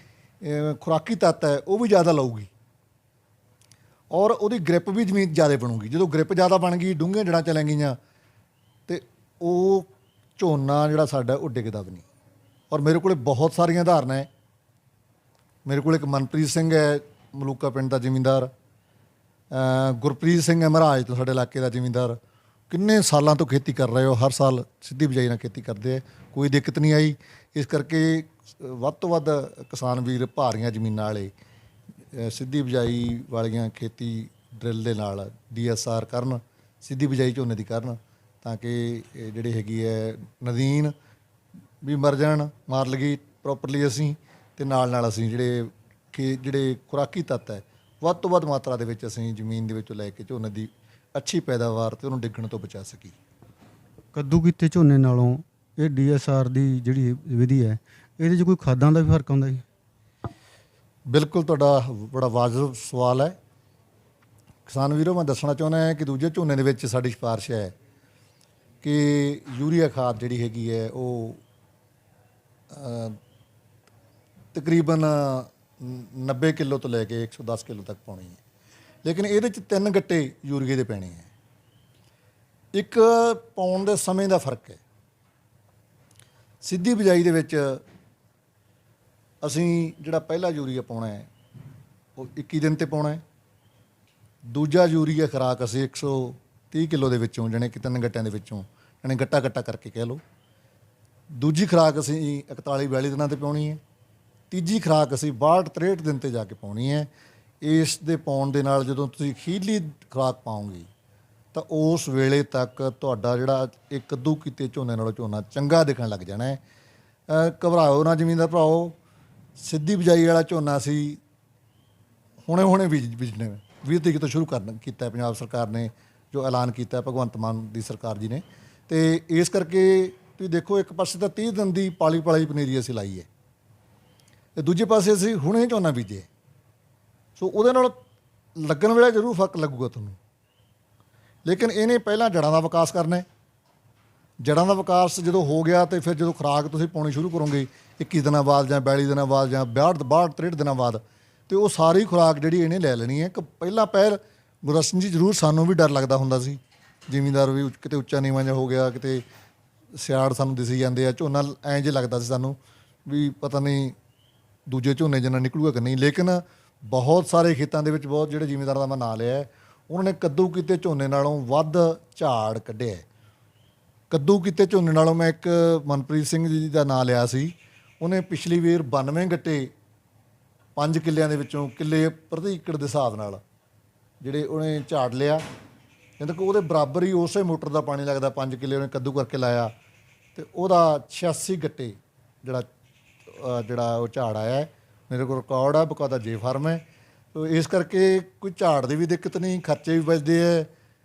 ਖੁਰਾਕੀ ਤੱਤ ਹੈ ਉਹ ਵੀ ਜ਼ਿਆਦਾ ਲਊਗੀ, ਔਰ ਉਹਦੀ ਗ੍ਰਿਪ ਵੀ ਜ਼ਮੀਨ ਜ਼ਿਆਦਾ ਬਣੂਗੀ। ਜਦੋਂ ਗ੍ਰਿਪ ਜ਼ਿਆਦਾ ਬਣ ਗਈ, ਡੂੰਘੀਆਂ ਜੜ੍ਹਾਂ ਚਲੇ ਗਈਆਂ, ਤੇ ਉਹ ਝੋਨਾ ਜਿਹੜਾ ਸਾਡਾ ਉਹ ਡਿੱਗਦਾ ਵੀ ਨਹੀਂ। ਔਰ ਮੇਰੇ ਕੋਲ ਬਹੁਤ ਸਾਰੀਆਂ ਉਦਾਹਰਨਾਂ ਹੈ। ਮੇਰੇ ਕੋਲ ਇੱਕ ਮਨਪ੍ਰੀਤ ਸਿੰਘ ਹੈ ਮਲੂਕਾ ਪਿੰਡ ਦਾ ਜ਼ਿਮੀਂਦਾਰ, ਗੁਰਪ੍ਰੀਤ ਸਿੰਘ ਹੈ ਮਹਾਰਾਜ ਤੋਂ ਸਾਡੇ ਇਲਾਕੇ ਦਾ ਜ਼ਿਮੀਂਦਾਰ, ਕਿੰਨੇ ਸਾਲਾਂ ਤੋਂ ਖੇਤੀ ਕਰ ਰਹੇ ਹੋ, ਹਰ ਸਾਲ ਸਿੱਧੀ ਬਿਜਾਈ ਨਾਲ ਖੇਤੀ ਕਰਦੇ ਆ, ਕੋਈ ਦਿੱਕਤ ਨਹੀਂ ਆਈ। ਇਸ ਕਰਕੇ ਵੱਧ ਤੋਂ ਵੱਧ ਕਿਸਾਨ ਵੀਰ ਭਾਰੀਆਂ ਜ਼ਮੀਨਾਂ ਵਾਲੇ ਸਿੱਧੀ ਬਿਜਾਈ ਵਾਲੀਆਂ ਖੇਤੀ ਡਰਿਲ ਦੇ ਨਾਲ DSR ਕਰਨ, ਸਿੱਧੀ ਬਿਜਾਈ ਝੋਨੇ ਦੀ ਕਰਨ, ਤਾਂ ਕਿ ਜਿਹੜੇ ਹੈਗੀ ਹੈ ਨਦੀਨ ਵੀ ਮਰ ਜਾਣ, ਮਾਰ ਲਈਏ ਪ੍ਰੋਪਰਲੀ ਅਸੀਂ, ਤੇ ਨਾਲ ਅਸੀਂ ਜਿਹੜੇ ਖੁਰਾਕੀ ਤੱਤ ਹੈ ਵੱਧ ਤੋਂ ਵੱਧ ਮਾਤਰਾ ਦੇ ਵਿੱਚ ਅਸੀਂ ਜ਼ਮੀਨ ਦੇ ਵਿੱਚੋਂ ਲੈ ਕੇ ਝੋਨੇ ਦੀ ਅੱਛੀ ਪੈਦਾਵਾਰ ਤੇ ਉਹਨੂੰ ਡਿੱਗਣ ਤੋਂ ਬਚਾ ਸਕੀਏ। ਕੱਦੂ ਕੀਤੇ ਝੋਨੇ ਨਾਲੋਂ ਇਹ DSR ਦੀ ਜਿਹੜੀ ਵਿਧੀ ਹੈ, ਇਹਦੇ 'ਚ ਕੋਈ ਖਾਦਾਂ ਦਾ ਵੀ ਫਰਕ ਆਉਂਦਾ ਜੀ? ਬਿਲਕੁਲ, ਤੁਹਾਡਾ ਬੜਾ ਵਾਜਬ ਸਵਾਲ ਹੈ ਕਿਸਾਨ ਵੀਰੋ। ਮੈਂ ਦੱਸਣਾ ਚਾਹੁੰਦਾ ਹਾਂ ਕਿ ਦੂਜੇ ਝੋਨੇ ਦੇ ਵਿੱਚ ਸਾਡੀ ਸਿਫਾਰਿਸ਼ ਹੈ ਕਿ ਯੂਰੀਆ ਖਾਦ ਜਿਹੜੀ ਹੈਗੀ ਹੈ ਉਹ ਤਕਰੀਬਨ 90 ਕਿਲੋ ਤੋਂ ਲੈ ਕੇ 110 ਕਿਲੋ ਤੱਕ ਪਾਉਣੀ ਹੈ। ਲੇਕਿਨ ਇਹਦੇ 'ਚ 3 ਗੱਟੇ ਯੂਰੀਏ ਦੇ ਪੈਣੇ ਹੈ। ਇੱਕ ਪਾਉਣ ਦੇ ਸਮੇਂ ਦਾ ਫਰਕ ਹੈ। ਸਿੱਧੀ ਬਿਜਾਈ ਦੇ ਵਿੱਚ ਅਸੀਂ ਜਿਹੜਾ ਪਹਿਲਾ ਯੂਰੀਆ ਪਾਉਣਾ ਹੈ ਉਹ 21 ਦਿਨ 'ਤੇ ਪਾਉਣਾ ਹੈ। ਦੂਜਾ ਯੂਰੀਆ ਖੁਰਾਕ ਅਸੀਂ 130 ਕਿਲੋ ਦੇ ਵਿੱਚੋਂ, ਜਾਣੀ ਕਿ 3 ਗੱਟਿਆਂ ਦੇ ਵਿੱਚੋਂ, ਜਾਣੀ ਗੱਟਾ ਕਰਕੇ ਕਹਿ ਲਓ। ਦੂਜੀ ਖੁਰਾਕ ਅਸੀਂ 41-42 ਦਿਨਾਂ 'ਤੇ ਪਾਉਣੀ ਹੈ। ਤੀਜੀ ਖੁਰਾਕ ਅਸੀਂ 62-63 ਦਿਨ 'ਤੇ ਜਾ ਕੇ ਪਾਉਣੀ ਹੈ। ਇਸ ਦੇ ਪਾਉਣ ਦੇ ਨਾਲ ਜਦੋਂ ਤੁਸੀਂ ਅਖੀਰਲੀ ਖੁਰਾਕ ਪਾਓਗੇ ਤਾਂ ਉਸ ਵੇਲੇ ਤੱਕ ਤੁਹਾਡਾ ਜਿਹੜਾ ਇਹ ਕੱਦੂ ਕੀਤੇ ਝੋਨੇ ਨਾਲੋਂ ਝੋਨਾ ਚੰਗਾ ਦਿਖਣ ਲੱਗ ਜਾਣਾ ਹੈ। ਘਬਰਾਓ ਨਾ ਜ਼ਮੀਨਦਾਰ ਭਰਾਓ, ਸਿੱਧੀ ਬਿਜਾਈ ਵਾਲਾ ਝੋਨਾ ਅਸੀਂ ਹੁਣੇ ਬੀਜਣੇ 20 ਤਰੀਕ ਤੋਂ ਸ਼ੁਰੂ ਕੀਤਾ ਪੰਜਾਬ ਸਰਕਾਰ ਨੇ, ਜੋ ਐਲਾਨ ਕੀਤਾ ਭਗਵੰਤ ਮਾਨ ਦੀ ਸਰਕਾਰ ਜੀ ਨੇ। ਤੇ ਇਸ ਕਰਕੇ ਤੁਸੀਂ ਦੇਖੋ, ਇੱਕ ਪਾਸੇ ਤਾਂ 30 ਦਿਨ ਦੀ ਪਾਲੀ ਪਨੀਰੀ ਅਸੀਂ ਲਾਈ ਹੈ, ਤੇ ਦੂਜੇ ਪਾਸੇ ਅਸੀਂ ਹੁਣੇ ਝੋਨਾ ਬੀਜੇ। ਸੋ ਉਹਦੇ ਨਾਲ ਲੱਗਣ ਵੇਲੇ ਜ਼ਰੂਰ ਫਰਕ ਲੱਗੂਗਾ ਤੁਹਾਨੂੰ, ਲੇਕਿਨ ਇਹਨੇ ਪਹਿਲਾਂ ਜੜ੍ਹਾਂ ਦਾ ਵਿਕਾਸ ਕਰਨਾ ਹੈ। ਜੜ੍ਹਾਂ ਦਾ ਵਿਕਾਸ ਜਦੋਂ ਹੋ ਗਿਆ ਤੇ ਫਿਰ ਜਦੋਂ ਖੁਰਾਕ ਤੁਸੀਂ ਪਾਉਣੀ ਸ਼ੁਰੂ ਕਰੋਗੇ 21 ਦਿਨਾਂ ਬਾਅਦ ਜਾਂ 42 ਦਿਨਾਂ ਬਾਅਦ ਜਾਂ 62-63 ਦਿਨਾਂ ਬਾਅਦ, ਤੇ ਉਹ ਸਾਰੀ ਖੁਰਾਕ ਜਿਹੜੀ ਇਹਨੇ ਲੈ ਲੈਣੀ ਹੈ। ਪਹਿਲਾਂ ਪਹਿਲ ਗੁਰਦਰਸ਼ਨ ਜੀ ਜ਼ਰੂਰ ਸਾਨੂੰ ਵੀ ਡਰ ਲੱਗਦਾ ਹੁੰਦਾ ਸੀ, ਜ਼ਿਮੀਂਦਾਰ ਵੀ ਕਿਤੇ ਉੱਚਾ ਨੀਵਾਂ ਜਿਹਾ ਹੋ ਗਿਆ, ਕਿਤੇ ਸਿਆੜ ਸਾਨੂੰ ਦਿਸੀ ਜਾਂਦੇ ਆ, ਝੋਨਾ ਐਂ ਜੇ ਲੱਗਦਾ ਸੀ ਸਾਨੂੰ ਵੀ ਪਤਾ ਨਹੀਂ ਦੂਜੇ ਝੋਨੇ ਜਿੰਨਾ ਨਿਕਲੂਗਾ ਕਿ ਨਹੀਂ। ਲੇਕਿਨ ਬਹੁਤ ਸਾਰੇ ਖੇਤਾਂ ਦੇ ਵਿੱਚ, ਬਹੁਤ ਜਿਹੜੇ ਜ਼ਿਮੀਂਦਾਰਾਂ ਦਾ ਮੈਂ ਨਾਂ ਲਿਆ, ਉਹਨਾਂ ਨੇ ਕੱਦੂ ਕੀਤੇ ਝੋਨੇ ਨਾਲੋਂ ਵੱਧ ਝਾੜ ਕੱਢਿਆ। ਕੱਦੂ ਕੀਤੇ ਝੋਨੇ ਨਾਲੋਂ ਮੈਂ ਇੱਕ ਮਨਪ੍ਰੀਤ ਸਿੰਘ ਜੀ ਦਾ ਨਾਂ ਲਿਆ ਸੀ, ਉਹਨੇ ਪਿਛਲੀ ਵਾਰ 92 ਗੱਟੇ 5 ਕਿੱਲਿਆਂ ਦੇ ਵਿੱਚੋਂ ਕਿੱਲੇ ਪ੍ਰਤੀ ਏਕੜ ਦੇ ਹਿਸਾਬ ਨਾਲ ਜਿਹੜੇ ਉਹਨੇ ਝਾੜ ਲਿਆ। ਕਹਿੰਦੇ ਕਿ ਉਹਦੇ ਬਰਾਬਰ ਹੀ ਉਸੇ ਮੋਟਰ ਦਾ ਪਾਣੀ ਲੱਗਦਾ। 5 ਕਿੱਲੇ ਉਹਨੇ ਕੱਦੂ ਕਰਕੇ ਲਾਇਆ ਤੇ ਉਹਦਾ 86 ਗੱਟੇ ਜਿਹੜਾ ਉਹ ਝਾੜ ਆਇਆ। ਮੇਰੇ ਕੋਲ ਰਿਕਾਰਡ ਆ, ਬਕਾਇਦਾ ਜੇ ਫਾਰਮ ਹੈ। ਇਸ ਕਰਕੇ ਕੋਈ ਝਾੜ ਦੀ ਵੀ ਦਿੱਕਤ ਨਹੀਂ, ਖਰਚੇ ਵੀ ਬਚਦੇ ਹੈ,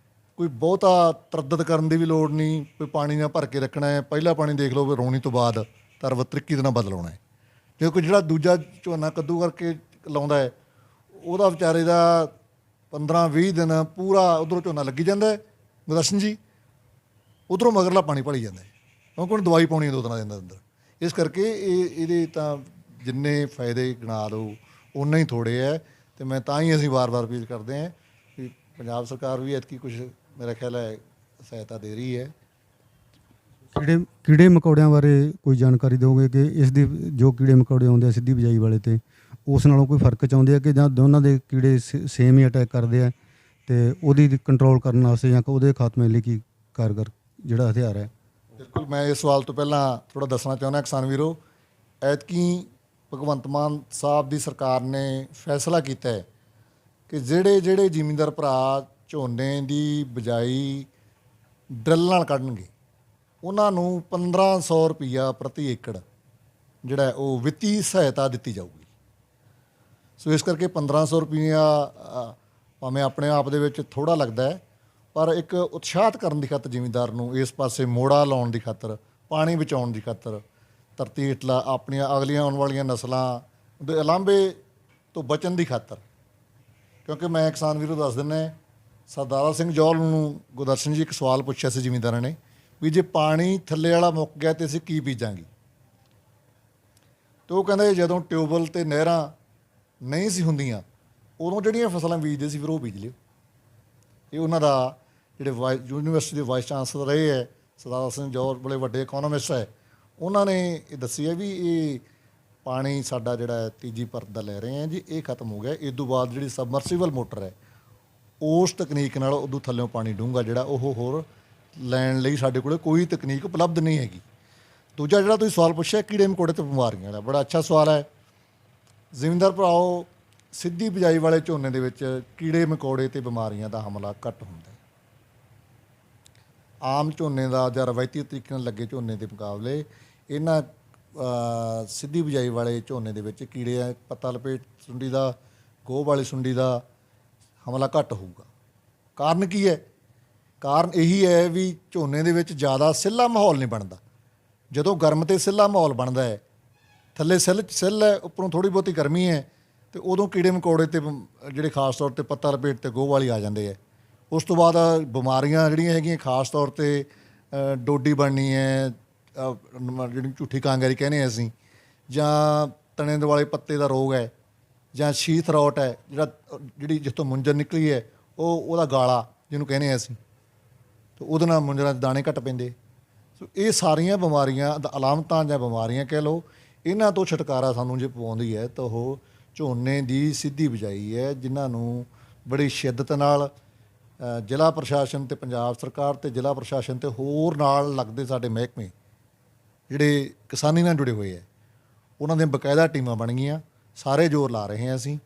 ਕੋਈ ਬਹੁਤਾ ਤਰੱਦਦ ਕਰਨ ਦੀ ਵੀ ਲੋੜ ਨਹੀਂ। ਕੋਈ ਪਾਣੀ ਨਾਲ ਭਰ ਕੇ ਰੱਖਣਾ ਹੈ, ਪਹਿਲਾ ਪਾਣੀ ਦੇਖ ਲਓ ਵੀ ਰੌਣੀ ਤੋਂ ਬਾਅਦ ਤਾਂ 21 ਦਿਨਾਂ ਬਾਅਦ ਲਾਉਣਾ ਹੈ। ਜੇ ਕੋਈ ਜਿਹੜਾ ਦੂਜਾ ਝੋਨਾ ਕੱਦੂ ਕਰਕੇ ਲਾਉਂਦਾ ਹੈ, ਉਹਦਾ ਵਿਚਾਰੇ ਦਾ 15-20 ਦਿਨ ਪੂਰਾ ਉਧਰੋਂ ਝੋਨਾ ਲੱਗੀ ਜਾਂਦਾ ਹੈ ਗੁਰਦਰਸ਼ਨ ਜੀ, ਉਧਰੋਂ ਮਗਰਲਾ ਪਾਣੀ ਭਲੀ ਜਾਂਦਾ ਹੈ ਕਿਉਂਕਿ ਉਹਨੂੰ ਦਵਾਈ ਪਾਉਣੀ ਹੈ 2 ਦਿਨਾਂ ਦੇ ਅੰਦਰ ਅੰਦਰ। ਇਸ ਕਰਕੇ ਇਹਦੇ ਤਾਂ ਜਿੰਨੇ ਫਾਇਦੇ ਗਿਣਾ ਲਓ ਓਨਾ ਹੀ ਥੋੜ੍ਹੇ ਹੈ। ਅਤੇ ਮੈਂ ਤਾਂ ਹੀ ਅਸੀਂ ਵਾਰ-ਵਾਰ ਅਪੀਲ ਕਰਦੇ ਹਾਂ ਵੀ ਪੰਜਾਬ ਸਰਕਾਰ ਵੀ ਐਤਕੀ ਕੁਛ ਮੇਰਾ ਖਿਆਲ ਹੈ ਸਹਾਇਤਾ ਦੇ ਰਹੀ ਹੈ। ਕੀੜੇ ਮਕੌੜਿਆਂ ਬਾਰੇ ਕੋਈ ਜਾਣਕਾਰੀ ਦਿਓਗੇ ਕਿ ਇਸ ਦੀ ਜੋ ਕੀੜੇ ਮਕੌੜੇ ਆਉਂਦੇ ਆ ਸਿੱਧੀ ਬਿਜਾਈ ਵਾਲੇ ਤੇ ਉਸ ਨਾਲੋਂ ਕੋਈ ਫਰਕ ਚਾਹੁੰਦੇ ਆ ਕਿ ਜਾਂ ਦੋਨਾਂ ਦੇ ਕੀੜੇ ਸੇਮ ਹੀ ਅਟੈਕ ਕਰਦੇ ਆ ਤੇ ਉਹਦੀ ਕੰਟਰੋਲ ਕਰਨ ਵਾਸਤੇ ਜਾਂ ਉਹਦੇ ਖਾਤਮੇ ਲਈ ਕੀ ਕਾਰਗਰ ਜਿਹੜਾ ਹਥਿਆਰ ਹੈ? ਬਿਲਕੁਲ, ਮੈਂ ਇਸ ਸਵਾਲ ਤੋਂ ਪਹਿਲਾਂ ਥੋੜ੍ਹਾ ਦੱਸਣਾ ਚਾਹੁੰਦਾ ਕਿਸਾਨ ਵੀਰੋ, ਐਤਕੀ ਭਗਵੰਤ ਮਾਨ ਸਾਹਿਬ ਦੀ ਸਰਕਾਰ ਨੇ ਫੈਸਲਾ ਕੀਤਾ ਹੈ ਕਿ ਜਿਹੜੇ ਜ਼ਿਮੀਂਦਾਰ ਭਰਾ ਝੋਨੇ ਦੀ ਬਿਜਾਈ ਡਰਿੱਲ ਨਾਲ ਕੱਢਣਗੇ ਉਹਨਾਂ ਨੂੰ 1500 ਰੁਪਈਆ ਪ੍ਰਤੀ ਏਕੜ ਜਿਹੜਾ ਉਹ ਵਿੱਤੀ ਸਹਾਇਤਾ ਦਿੱਤੀ ਜਾਊਗੀ। ਸੋ ਇਸ ਕਰਕੇ 1500 ਰੁਪਈਆ ਭਾਵੇਂ ਆਪਣੇ ਆਪ ਦੇ ਵਿੱਚ ਥੋੜ੍ਹਾ ਲੱਗਦਾ ਹੈ, ਪਰ ਇੱਕ ਉਤਸ਼ਾਹਿਤ ਕਰਨ ਦੀ ਖਾਤਰ ਜ਼ਿਮੀਂਦਾਰ ਨੂੰ ਇਸ ਪਾਸੇ ਮੋੜਾ ਲਾਉਣ ਦੀ ਖਾਤਰ, ਪਾਣੀ ਬਚਾਉਣ ਦੀ ਖਾਤਰ, ਧਰਤੀ ਹੇਠਲਾ ਆਪਣੀਆਂ ਅਗਲੀਆਂ ਆਉਣ ਵਾਲੀਆਂ ਨਸਲਾਂ ਦੇ ਉਲਾਂਭੇ ਤੋਂ ਬਚਣ ਦੀ ਖਾਤਰ, ਕਿਉਂਕਿ ਮੈਂ ਕਿਸਾਨ ਵੀਰੋ ਦੱਸ ਦਿੰਦਾ, ਸਰਦਾਰਾ ਸਿੰਘ ਜੌਹਲ ਨੂੰ ਗੁਰਦਰਸ਼ਨ ਜੀ ਇੱਕ ਸਵਾਲ ਪੁੱਛਿਆ ਸੀ ਜ਼ਿਮੀਂਦਾਰਾਂ ਨੇ ਵੀ ਜੇ ਪਾਣੀ ਥੱਲੇ ਵਾਲਾ ਮੁੱਕ ਗਿਆ ਤਾਂ ਅਸੀਂ ਕੀ ਬੀਜਾਂਗੇ? ਅਤੇ ਉਹ ਕਹਿੰਦੇ ਜਦੋਂ ਟਿਊਬਵੈੱਲ ਅਤੇ ਨਹਿਰਾਂ ਨਹੀਂ ਸੀ ਹੁੰਦੀਆਂ ਉਦੋਂ ਜਿਹੜੀਆਂ ਫਸਲਾਂ ਬੀਜਦੇ ਸੀ ਫਿਰ ਉਹ ਬੀਜ ਲਿਓ। ਇਹ ਉਹਨਾਂ ਦਾ ਜਿਹੜੇ ਯੂਨੀਵਰਸਿਟੀ ਦੇ ਵਾਈਸ ਚਾਂਸਲਰ ਰਹੇ ਹੈ ਸਰਦਾਰਾ ਸਿੰਘ ਜੌਹਲ, ਬੜੇ ਵੱਡੇ ਇਕੋਨੋਮਿਸਟ ਹੈ, ਉਹਨਾਂ ਨੇ ਇਹ ਦੱਸੀ ਹੈ ਵੀ ਇਹ ਪਾਣੀ ਸਾਡਾ ਜਿਹੜਾ ਤੀਜੀ ਪਰਤ ਦਾ ਲੈ ਰਹੇ ਹਾਂ ਜੀ, ਇਹ ਖਤਮ ਹੋ ਗਿਆ। ਇਸ ਤੋਂ ਬਾਅਦ ਜਿਹੜੀ ਸਬਮਰਸੀਬਲ ਮੋਟਰ ਹੈ ਉਸ ਤਕਨੀਕ ਨਾਲ ਉਦੋਂ ਥੱਲਿਓਂ ਪਾਣੀ ਡੂੰਘਾ ਜਿਹੜਾ ਉਹ ਹੋਰ ਲੈਣ ਲਈ ਸਾਡੇ ਕੋਲ ਕੋਈ ਤਕਨੀਕ ਉਪਲਬਧ ਨਹੀਂ ਹੈਗੀ। ਦੂਜਾ ਜਿਹੜਾ ਤੁਸੀਂ ਸਵਾਲ ਪੁੱਛਿਆ ਕੀੜੇ ਮਕੌੜੇ ਅਤੇ ਬਿਮਾਰੀਆਂ ਦਾ, ਬੜਾ ਅੱਛਾ ਸਵਾਲ ਹੈ। ਜ਼ਿਮੀਂਦਾਰ ਭਰਾਓ, ਸਿੱਧੀ ਬਿਜਾਈ ਵਾਲੇ ਝੋਨੇ ਦੇ ਵਿੱਚ ਕੀੜੇ ਮਕੌੜੇ ਅਤੇ ਬਿਮਾਰੀਆਂ ਦਾ ਹਮਲਾ ਘੱਟ ਹੁੰਦਾ ਹੈ। ਆਮ ਝੋਨੇ ਦਾ ਜਾਂ ਰਵਾਇਤੀ ਤਰੀਕੇ ਨਾਲ ਲੱਗੇ ਝੋਨੇ ਦੇ ਮੁਕਾਬਲੇ ਇਹਨਾਂ ਸਿੱਧੀ ਬਿਜਾਈ ਵਾਲੇ ਝੋਨੇ ਦੇ ਵਿੱਚ ਕੀੜੇ, ਪੱਤਾ ਲਪੇਟ ਸੁੰਡੀ ਦਾ, ਗੋਹ ਵਾਲੀ ਸੁੰਡੀ ਦਾ ਹਮਲਾ ਘੱਟ ਹੋਊਗਾ। ਕਾਰਨ ਕੀ ਹੈ? ਕਾਰਨ ਇਹੀ ਹੈ ਵੀ ਝੋਨੇ ਦੇ ਵਿੱਚ ਜ਼ਿਆਦਾ ਸਿੱਲਾ ਮਾਹੌਲ ਨਹੀਂ ਬਣਦਾ। ਜਦੋਂ ਗਰਮ ਅਤੇ ਸਿੱਲਾ ਮਾਹੌਲ ਬਣਦਾ ਹੈ, ਥੱਲੇ ਸਿੱਲ ਹੈ, ਉੱਪਰੋਂ ਥੋੜ੍ਹੀ ਬਹੁਤੀ ਗਰਮੀ ਹੈ, ਅਤੇ ਉਦੋਂ ਕੀੜੇ ਮਕੌੜੇ ਅਤੇ ਜਿਹੜੇ ਖਾਸ ਤੌਰ 'ਤੇ ਪੱਤਾ ਲਪੇਟ ਅਤੇ ਗੋਹ ਵਾਲੀ ਆ ਜਾਂਦੇ ਹੈ। ਉਸ ਤੋਂ ਬਾਅਦ ਬਿਮਾਰੀਆਂ ਜਿਹੜੀਆਂ ਹੈਗੀਆਂ ਖਾਸ ਤੌਰ 'ਤੇ ਡੋਡੀ ਬਣਨੀ ਹੈ, ਜਿਹੜੀ ਝੂਠੀ ਕਾਂਗਰੀ ਕਹਿੰਦੇ ਅਸੀਂ, ਜਾਂ ਤਣੇ ਦੁਆਲੇ ਪੱਤੇ ਦਾ ਰੋਗ ਹੈ, ਜਾਂ ਸ਼ੀਥ ਰੌਟ ਹੈ ਜਿਹੜੀ ਜਿੱਥੋਂ ਮੁੰਜਰ ਨਿਕਲੀ ਹੈ ਉਹਦਾ ਗਾਲਾ ਜਿਹਨੂੰ ਕਹਿੰਦੇ ਅਸੀਂ, ਅਤੇ ਉਹਦੇ ਨਾਲ ਮੁੰਜਰਾਂ 'ਚ ਦਾਣੇ ਘੱਟ ਪੈਂਦੇ। ਸੋ ਇਹ ਸਾਰੀਆਂ ਬਿਮਾਰੀਆਂ ਦਾ ਅਲਾਮਤਾਂ ਜਾਂ ਬਿਮਾਰੀਆਂ ਕਹਿ ਲਓ, ਇਹਨਾਂ ਤੋਂ ਛੁਟਕਾਰਾ ਸਾਨੂੰ ਜੇ ਪਵਾਉਂਦੀ ਹੈ ਤਾਂ ਉਹ ਝੋਨੇ ਦੀ ਸਿੱਧੀ ਬਿਜਾਈ ਹੈ, ਜਿਨ੍ਹਾਂ ਨੂੰ ਬੜੀ ਸ਼ਿੱਦਤ ਨਾਲ ਜ਼ਿਲ੍ਹਾ ਪ੍ਰਸ਼ਾਸਨ ਅਤੇ ਪੰਜਾਬ ਸਰਕਾਰ ਅਤੇ ਜ਼ਿਲ੍ਹਾ ਪ੍ਰਸ਼ਾਸਨ ਅਤੇ ਹੋਰ ਨਾਲ ਲੱਗਦੇ ਸਾਡੇ ਮਹਿਕਮੇ ਜਿਹੜੇ ਕਿਸਾਨੀ ਨਾਲ ਜੁੜੇ ਹੋਏ ਹੈ, ਉਹਨਾਂ ਦੀਆਂ ਬਕਾਇਦਾ ਟੀਮਾਂ ਬਣ ਗਈਆਂ। ਸਾਰੇ ਜ਼ੋਰ ਲਾ ਰਹੇ ਹਾਂ ਅਸੀਂ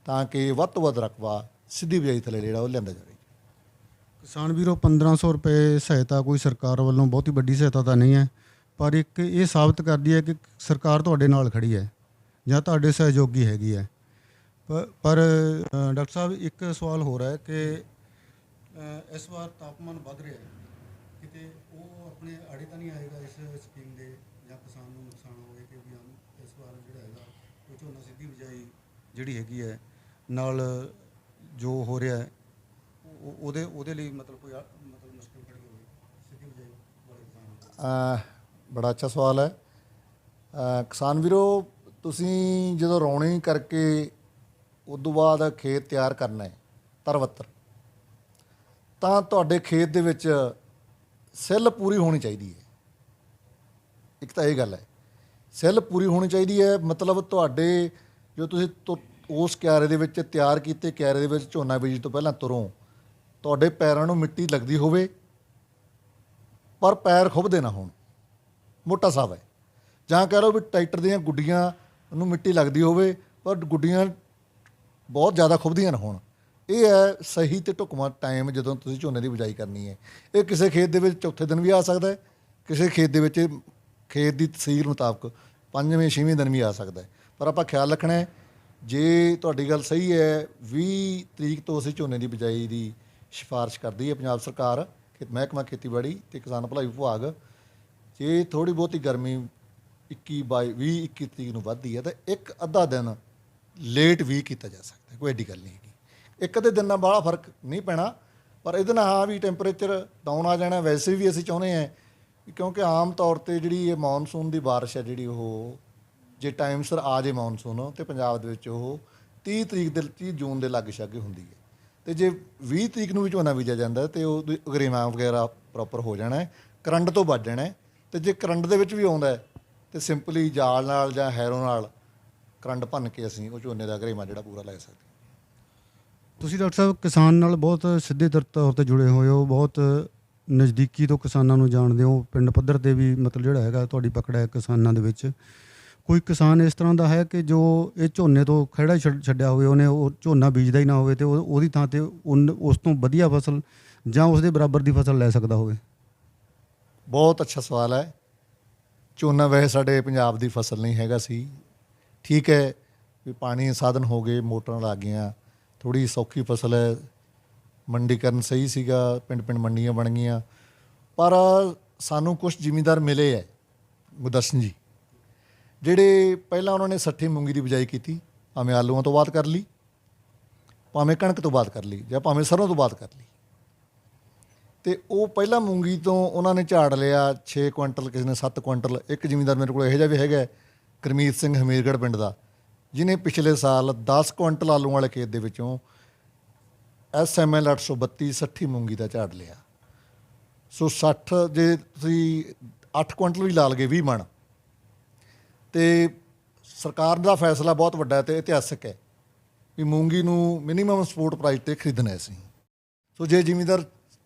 ਤਾਂ ਕਿ ਵੱਧ ਤੋਂ ਵੱਧ ਰਕਬਾ ਸਿੱਧੀ ਬਿਜਾਈ ਥੱਲੇ ਜਿਹੜਾ ਉਹ ਲਿਆਂਦਾ ਜਾਵੇ। ਕਿਸਾਨ ਵੀਰੋ, 1500 ਰੁਪਏ ਸਹਾਇਤਾ ਕੋਈ ਸਰਕਾਰ ਵੱਲੋਂ ਬਹੁਤੀ ਵੱਡੀ ਸਹਾਇਤਾ ਤਾਂ ਨਹੀਂ ਹੈ, ਪਰ ਇੱਕ ਇਹ ਸਾਬਤ ਕਰਦੀ ਹੈ ਕਿ ਸਰਕਾਰ ਤੁਹਾਡੇ ਨਾਲ ਖੜੀ ਹੈ ਜਾਂ ਤੁਹਾਡੇ ਸਹਿਯੋਗੀ ਹੈਗੀ ਹੈ। ਪਰ ਡਾਕਟਰ ਸਾਹਿਬ, ਇੱਕ ਸਵਾਲ ਹੋ ਰਿਹਾ ਹੈ ਕਿ ਇਸ ਵਾਰ ਤਾਪਮਾਨ ਵੱਧ ਰਿਹਾ ਹੈ, ਕਿਤੇ ਉਹ ਆਪਣੇ ਆੜੇ ਤਾਂ ਨਹੀਂ ਆਏਗਾ ਇਸ ਸਕੀਮ ਦੇ, ਜਾਂ ਕਿਸਾਨ ਨੂੰ ਨੁਕਸਾਨ ਹੋਵੇ ਕਿ ਵੀ ਇਸ ਵਾਰ ਜਿਹੜਾ ਹੈਗਾ ਉਹ ਝੋਨਾ ਸਿੱਧੀ ਬਿਜਾਈ ਜਿਹੜੀ ਹੈਗੀ ਹੈ ਨਾਲ ਜੋ ਹੋ ਰਿਹਾ ਹੈ ਉਹਦੇ ਲਈ ਮਤਲਬ ਕੋਈ ਮੁਸ਼ਕਿਲ ਖੜੀ ਹੋਵੇ ਸਿੱਧੀ ਬਿਜਾਈ ਵਾਲੇ ਕਿਸਾਨ? ਬੜਾ ਅੱਛਾ ਸਵਾਲ ਹੈ ਕਿਸਾਨ ਵੀਰੋ। ਤੁਸੀਂ ਜਦੋਂ ਰੌਣੀ ਕਰਕੇ ਉਦੋਂ ਬਾਅਦ ਖੇਤ ਤਿਆਰ ਕਰਨਾ ਹੈ ਤਰਵੱਤਰ, ਤਾਂ ਤੁਹਾਡੇ ਖੇਤ ਦੇ ਵਿੱਚ ਸਿੱਲ ਪੂਰੀ ਹੋਣੀ ਚਾਹੀਦੀ ਹੈ। ਇੱਕ ਤਾਂ ਇਹ ਗੱਲ ਹੈ, ਸਿੱਲ ਪੂਰੀ ਹੋਣੀ ਚਾਹੀਦੀ ਹੈ, ਮਤਲਬ ਤੁਹਾਡੇ ਜੋ ਤੁਸੀਂ ਉਸ ਕਿਆਰੇ ਦੇ ਵਿੱਚ ਤਿਆਰ ਕੀਤੇ ਕਿਆਰੇ ਦੇ ਵਿੱਚ ਝੋਨਾ ਬੀਜਣ ਤੋਂ ਪਹਿਲਾਂ ਤੁਰੋਂ, ਤੁਹਾਡੇ ਪੈਰਾਂ ਨੂੰ ਮਿੱਟੀ ਲੱਗਦੀ ਹੋਵੇ ਪਰ ਪੈਰ ਖੁੱਭਦੇ ਨਾ ਹੋਣ, ਮੋਟਾ ਸਾਬ ਹੈ। ਜਾਂ ਕਹਿ ਲਓ ਵੀ ਟਰੈਕਟਰ ਦੀਆਂ ਗੁੱਡੀਆਂ ਨੂੰ ਮਿੱਟੀ ਲੱਗਦੀ ਹੋਵੇ ਪਰ ਗੁੱਡੀਆਂ ਬਹੁਤ ਜ਼ਿਆਦਾ ਖੁੱਭਦੀਆਂ ਨਾ ਹੋਣ। ਇਹ ਹੈ ਸਹੀ ਅਤੇ ਢੁਕਵਾਂ ਟਾਈਮ ਜਦੋਂ ਤੁਸੀਂ ਝੋਨੇ ਦੀ ਬਿਜਾਈ ਕਰਨੀ ਹੈ। ਇਹ ਕਿਸੇ ਖੇਤ ਦੇ ਵਿੱਚ ਚੌਥੇ ਦਿਨ ਵੀ ਆ ਸਕਦਾ ਹੈ, ਕਿਸੇ ਖੇਤ ਦੇ ਵਿੱਚ ਖੇਤ ਦੀ ਤਸਵੀਰ ਮੁਤਾਬਕ 5ਵੇਂ 6ਵੇਂ ਦਿਨ ਵੀ ਆ ਸਕਦਾ ਹੈ। ਪਰ ਆਪਾਂ ਖਿਆਲ ਰੱਖਣਾ ਹੈ, ਜੇ ਤੁਹਾਡੀ ਗੱਲ ਸਹੀ ਹੈ, 20 ਤਰੀਕ ਤੋਂ ਅਸੀਂ ਝੋਨੇ ਦੀ ਬਿਜਾਈ ਦੀ ਸਿਫਾਰਿਸ਼ ਕਰਦੀ ਹੈ ਪੰਜਾਬ ਸਰਕਾਰ, ਮਹਿਕਮਾ ਖੇਤੀਬਾੜੀ ਅਤੇ ਕਿਸਾਨ ਭਲਾਈ ਵਿਭਾਗ। ਜੇ ਥੋੜ੍ਹੀ ਬਹੁਤੀ ਗਰਮੀ 21 ਤਰੀਕ ਨੂੰ ਵੱਧਦੀ ਹੈ ਤਾਂ ਇੱਕ ਅੱਧਾ ਦਿਨ ਲੇਟ ਵੀ ਕੀਤਾ ਜਾ ਸਕਦਾ, ਕੋਈ ਐਡੀ ਗੱਲ ਨਹੀਂ ਹੈਗੀ। ਇੱਕ ਅੱਧੇ ਦਿਨ ਨਾਲ ਬਾਹਲਾ ਫਰਕ ਨਹੀਂ ਪੈਣਾ, ਪਰ ਇਹਦੇ ਨਾਲ ਹਾਂ ਵੀ ਟੈਂਪਰੇਚਰ ਡਾਊਨ ਆ ਜਾਣਾ। ਵੈਸੇ ਵੀ ਅਸੀਂ ਚਾਹੁੰਦੇ ਹਾਂ ਕਿਉਂਕਿ ਆਮ ਤੌਰ ਤੇ ਜਿਹੜੀ ਇਹ ਮੌਨਸੂਨ ਦੀ ਬਾਰਿਸ਼ ਹੈ ਜਿਹੜੀ ਉਹ ਜੇ ਟਾਈਮ ਸਿਰ ਆ ਜੇ ਮੌਨਸੂਨ ਤੇ ਪੰਜਾਬ ਦੇ ਵਿੱਚ ਉਹ 30 ਤਰੀਕ ਦੇ 30 ਜੂਨ ਦੇ ਲਾਗੇ ਛਾਗੇ ਹੁੰਦੀ ਹੈ। ਤੇ ਜੇ 20 ਤਰੀਕ ਨੂੰ ਵੀ ਝੋਨਾ ਬੀਜਿਆ ਜਾਂਦਾ ਤੇ ਉਹ ਅਗਰੇਵਾਂ ਵਗੈਰਾ ਪ੍ਰੋਪਰ ਹੋ ਜਾਣਾ ਹੈ, ਕਰੰਟ ਤੋਂ ਬਚ ਜਾਣਾ ਹੈ। ਤੇ ਜੇ ਕਰੰਟ ਦੇ ਵਿੱਚ ਵੀ ਆਉਂਦਾ ਹੈ ਤੇ ਸਿੰਪਲੀ ਜਾਲ ਨਾਲ ਜਾਂ ਹੈਰੋ ਨਾਲ ਕਰੰਟ ਭੰਨ ਕੇ ਅਸੀਂ ਉਹ ਝੋਨੇ ਦਾ ਅਗਰੇਵਾਂ ਜਿਹੜਾ ਪੂਰਾ ਲੈ ਸਕਦੇ ਹਾਂ। ਤੁਸੀਂ ਡਾਕਟਰ ਸਾਹਿਬ ਕਿਸਾਨ ਨਾਲ ਬਹੁਤ ਸਿੱਧੇ ਤੌਰ ਤੇ ਜੁੜੇ ਹੋਏ ਹੋ, ਬਹੁਤ ਨਜ਼ਦੀਕੀ ਤੋਂ ਕਿਸਾਨਾਂ ਨੂੰ ਜਾਣਦੇ ਹੋ, ਪਿੰਡ ਪੱਧਰ ਤੇ ਵੀ ਮਤਲਬ ਜਿਹੜਾ ਹੈਗਾ ਤੁਹਾਡੀ ਪਕੜ ਹੈ ਕਿਸਾਨਾਂ ਦੇ ਵਿੱਚ। ਕੋਈ ਕਿਸਾਨ ਇਸ ਤਰ੍ਹਾਂ ਦਾ ਹੈ ਕਿ ਜੋ ਇਹ ਝੋਨੇ ਤੋਂ ਖਹਿੜਾ ਛੱਡਿਆ ਹੋਵੇ, ਉਹਨੇ ਉਹ ਝੋਨਾ ਬੀਜਦਾ ਹੀ ਨਾ ਹੋਵੇ ਤੇ ਉਹਦੀ ਥਾਂ ਤੇ ਉਸ ਤੋਂ ਵਧੀਆ ਫਸਲ ਜਾਂ ਉਸ ਦੇ ਬਰਾਬਰ ਦੀ ਫਸਲ ਲੈ ਸਕਦਾ ਹੋਵੇ? ਬਹੁਤ ਅੱਛਾ ਸਵਾਲ ਹੈ। ਝੋਨਾ ਵੈਸੇ ਸਾਡੇ ਪੰਜਾਬ ਦੀ ਫਸਲ ਨਹੀਂ ਹੈਗਾ ਸੀ। ਠੀਕ ਹੈ ਵੀ ਪਾਣੀ ਸਾਧਨ ਹੋ ਗਏ, ਮੋਟਰਾਂ ਲੱਗ ਗਈਆਂ, ਥੋੜ੍ਹੀ ਸੌਖੀ ਫਸਲ ਹੈ, ਮੰਡੀਕਰਨ ਸਹੀ ਸੀਗਾ, ਪਿੰਡ ਪਿੰਡ ਮੰਡੀਆਂ ਬਣ ਗਈਆਂ। ਪਰ ਸਾਨੂੰ ਕੁਝ ਜ਼ਿਮੀਂਦਾਰ ਮਿਲੇ ਹੈ ਗੁਰਦਰਸ਼ਨ ਜੀ, ਜਿਹੜੇ ਪਹਿਲਾਂ ਉਹਨਾਂ ਨੇ 60 ਮੂੰਗੀ ਦੀ ਬਿਜਾਈ ਕੀਤੀ, ਭਾਵੇਂ ਆਲੂਆਂ ਤੋਂ ਬਾਅਦ ਕਰ ਲਈ, ਭਾਵੇਂ ਕਣਕ ਤੋਂ ਬਾਅਦ ਕਰ ਲਈ, ਜਾਂ ਭਾਵੇਂ ਸਰੋਂ ਤੋਂ ਬਾਅਦ ਕਰ ਲਈ। ਤੇ ਉਹ ਪਹਿਲਾਂ ਮੂੰਗੀ ਤੋਂ ਉਹਨਾਂ ਨੇ ਝਾੜ ਲਿਆ 6 ਕੁਇੰਟਲ, ਕਿਸੇ ਨੇ 7 ਕੁਇੰਟਲ। ਇੱਕ ਜ਼ਿਮੀਂਦਾਰ ਮੇਰੇ ਕੋਲ ਇਹੋ ਜਿਹਾ ਵੀ ਹੈਗਾ ਗੁਰਮੀਤ ਸਿੰਘ ਹਮੀਰਗੜ੍ਹ ਪਿੰਡ ਦਾ, ਜਿਹਨੇ ਪਿਛਲੇ ਸਾਲ 10 ਕੁਇੰਟਲ ਆਲੂਆਂ ਵਾਲੇ ਖੇਤ ਦੇ ਵਿੱਚੋਂ SML 832 60 ਮੂੰਗੀ ਦਾ ਝਾੜ ਲਿਆ। ਸੋ 60 ਜੇ ਤੁਸੀਂ 8 ਕੁਇੰਟਲ ਵੀ ਲਾ ਲਗੇ 20 ਮਣ, ਤੇ ਸਰਕਾਰ ਦਾ ਫੈਸਲਾ ਬਹੁਤ ਵੱਡਾ ਤੇ ਇਤਿਹਾਸਕ ਹੈ ਵੀ ਮੂੰਗੀ ਨੂੰ ਮਿਨੀਮਮ ਸਪੋਰਟ ਪ੍ਰਾਈਸ ਤੇ ਖਰੀਦਣਾ ਸੀ। ਸੋ ਜੇ ਜ਼ਿਮੀਂਦਾਰ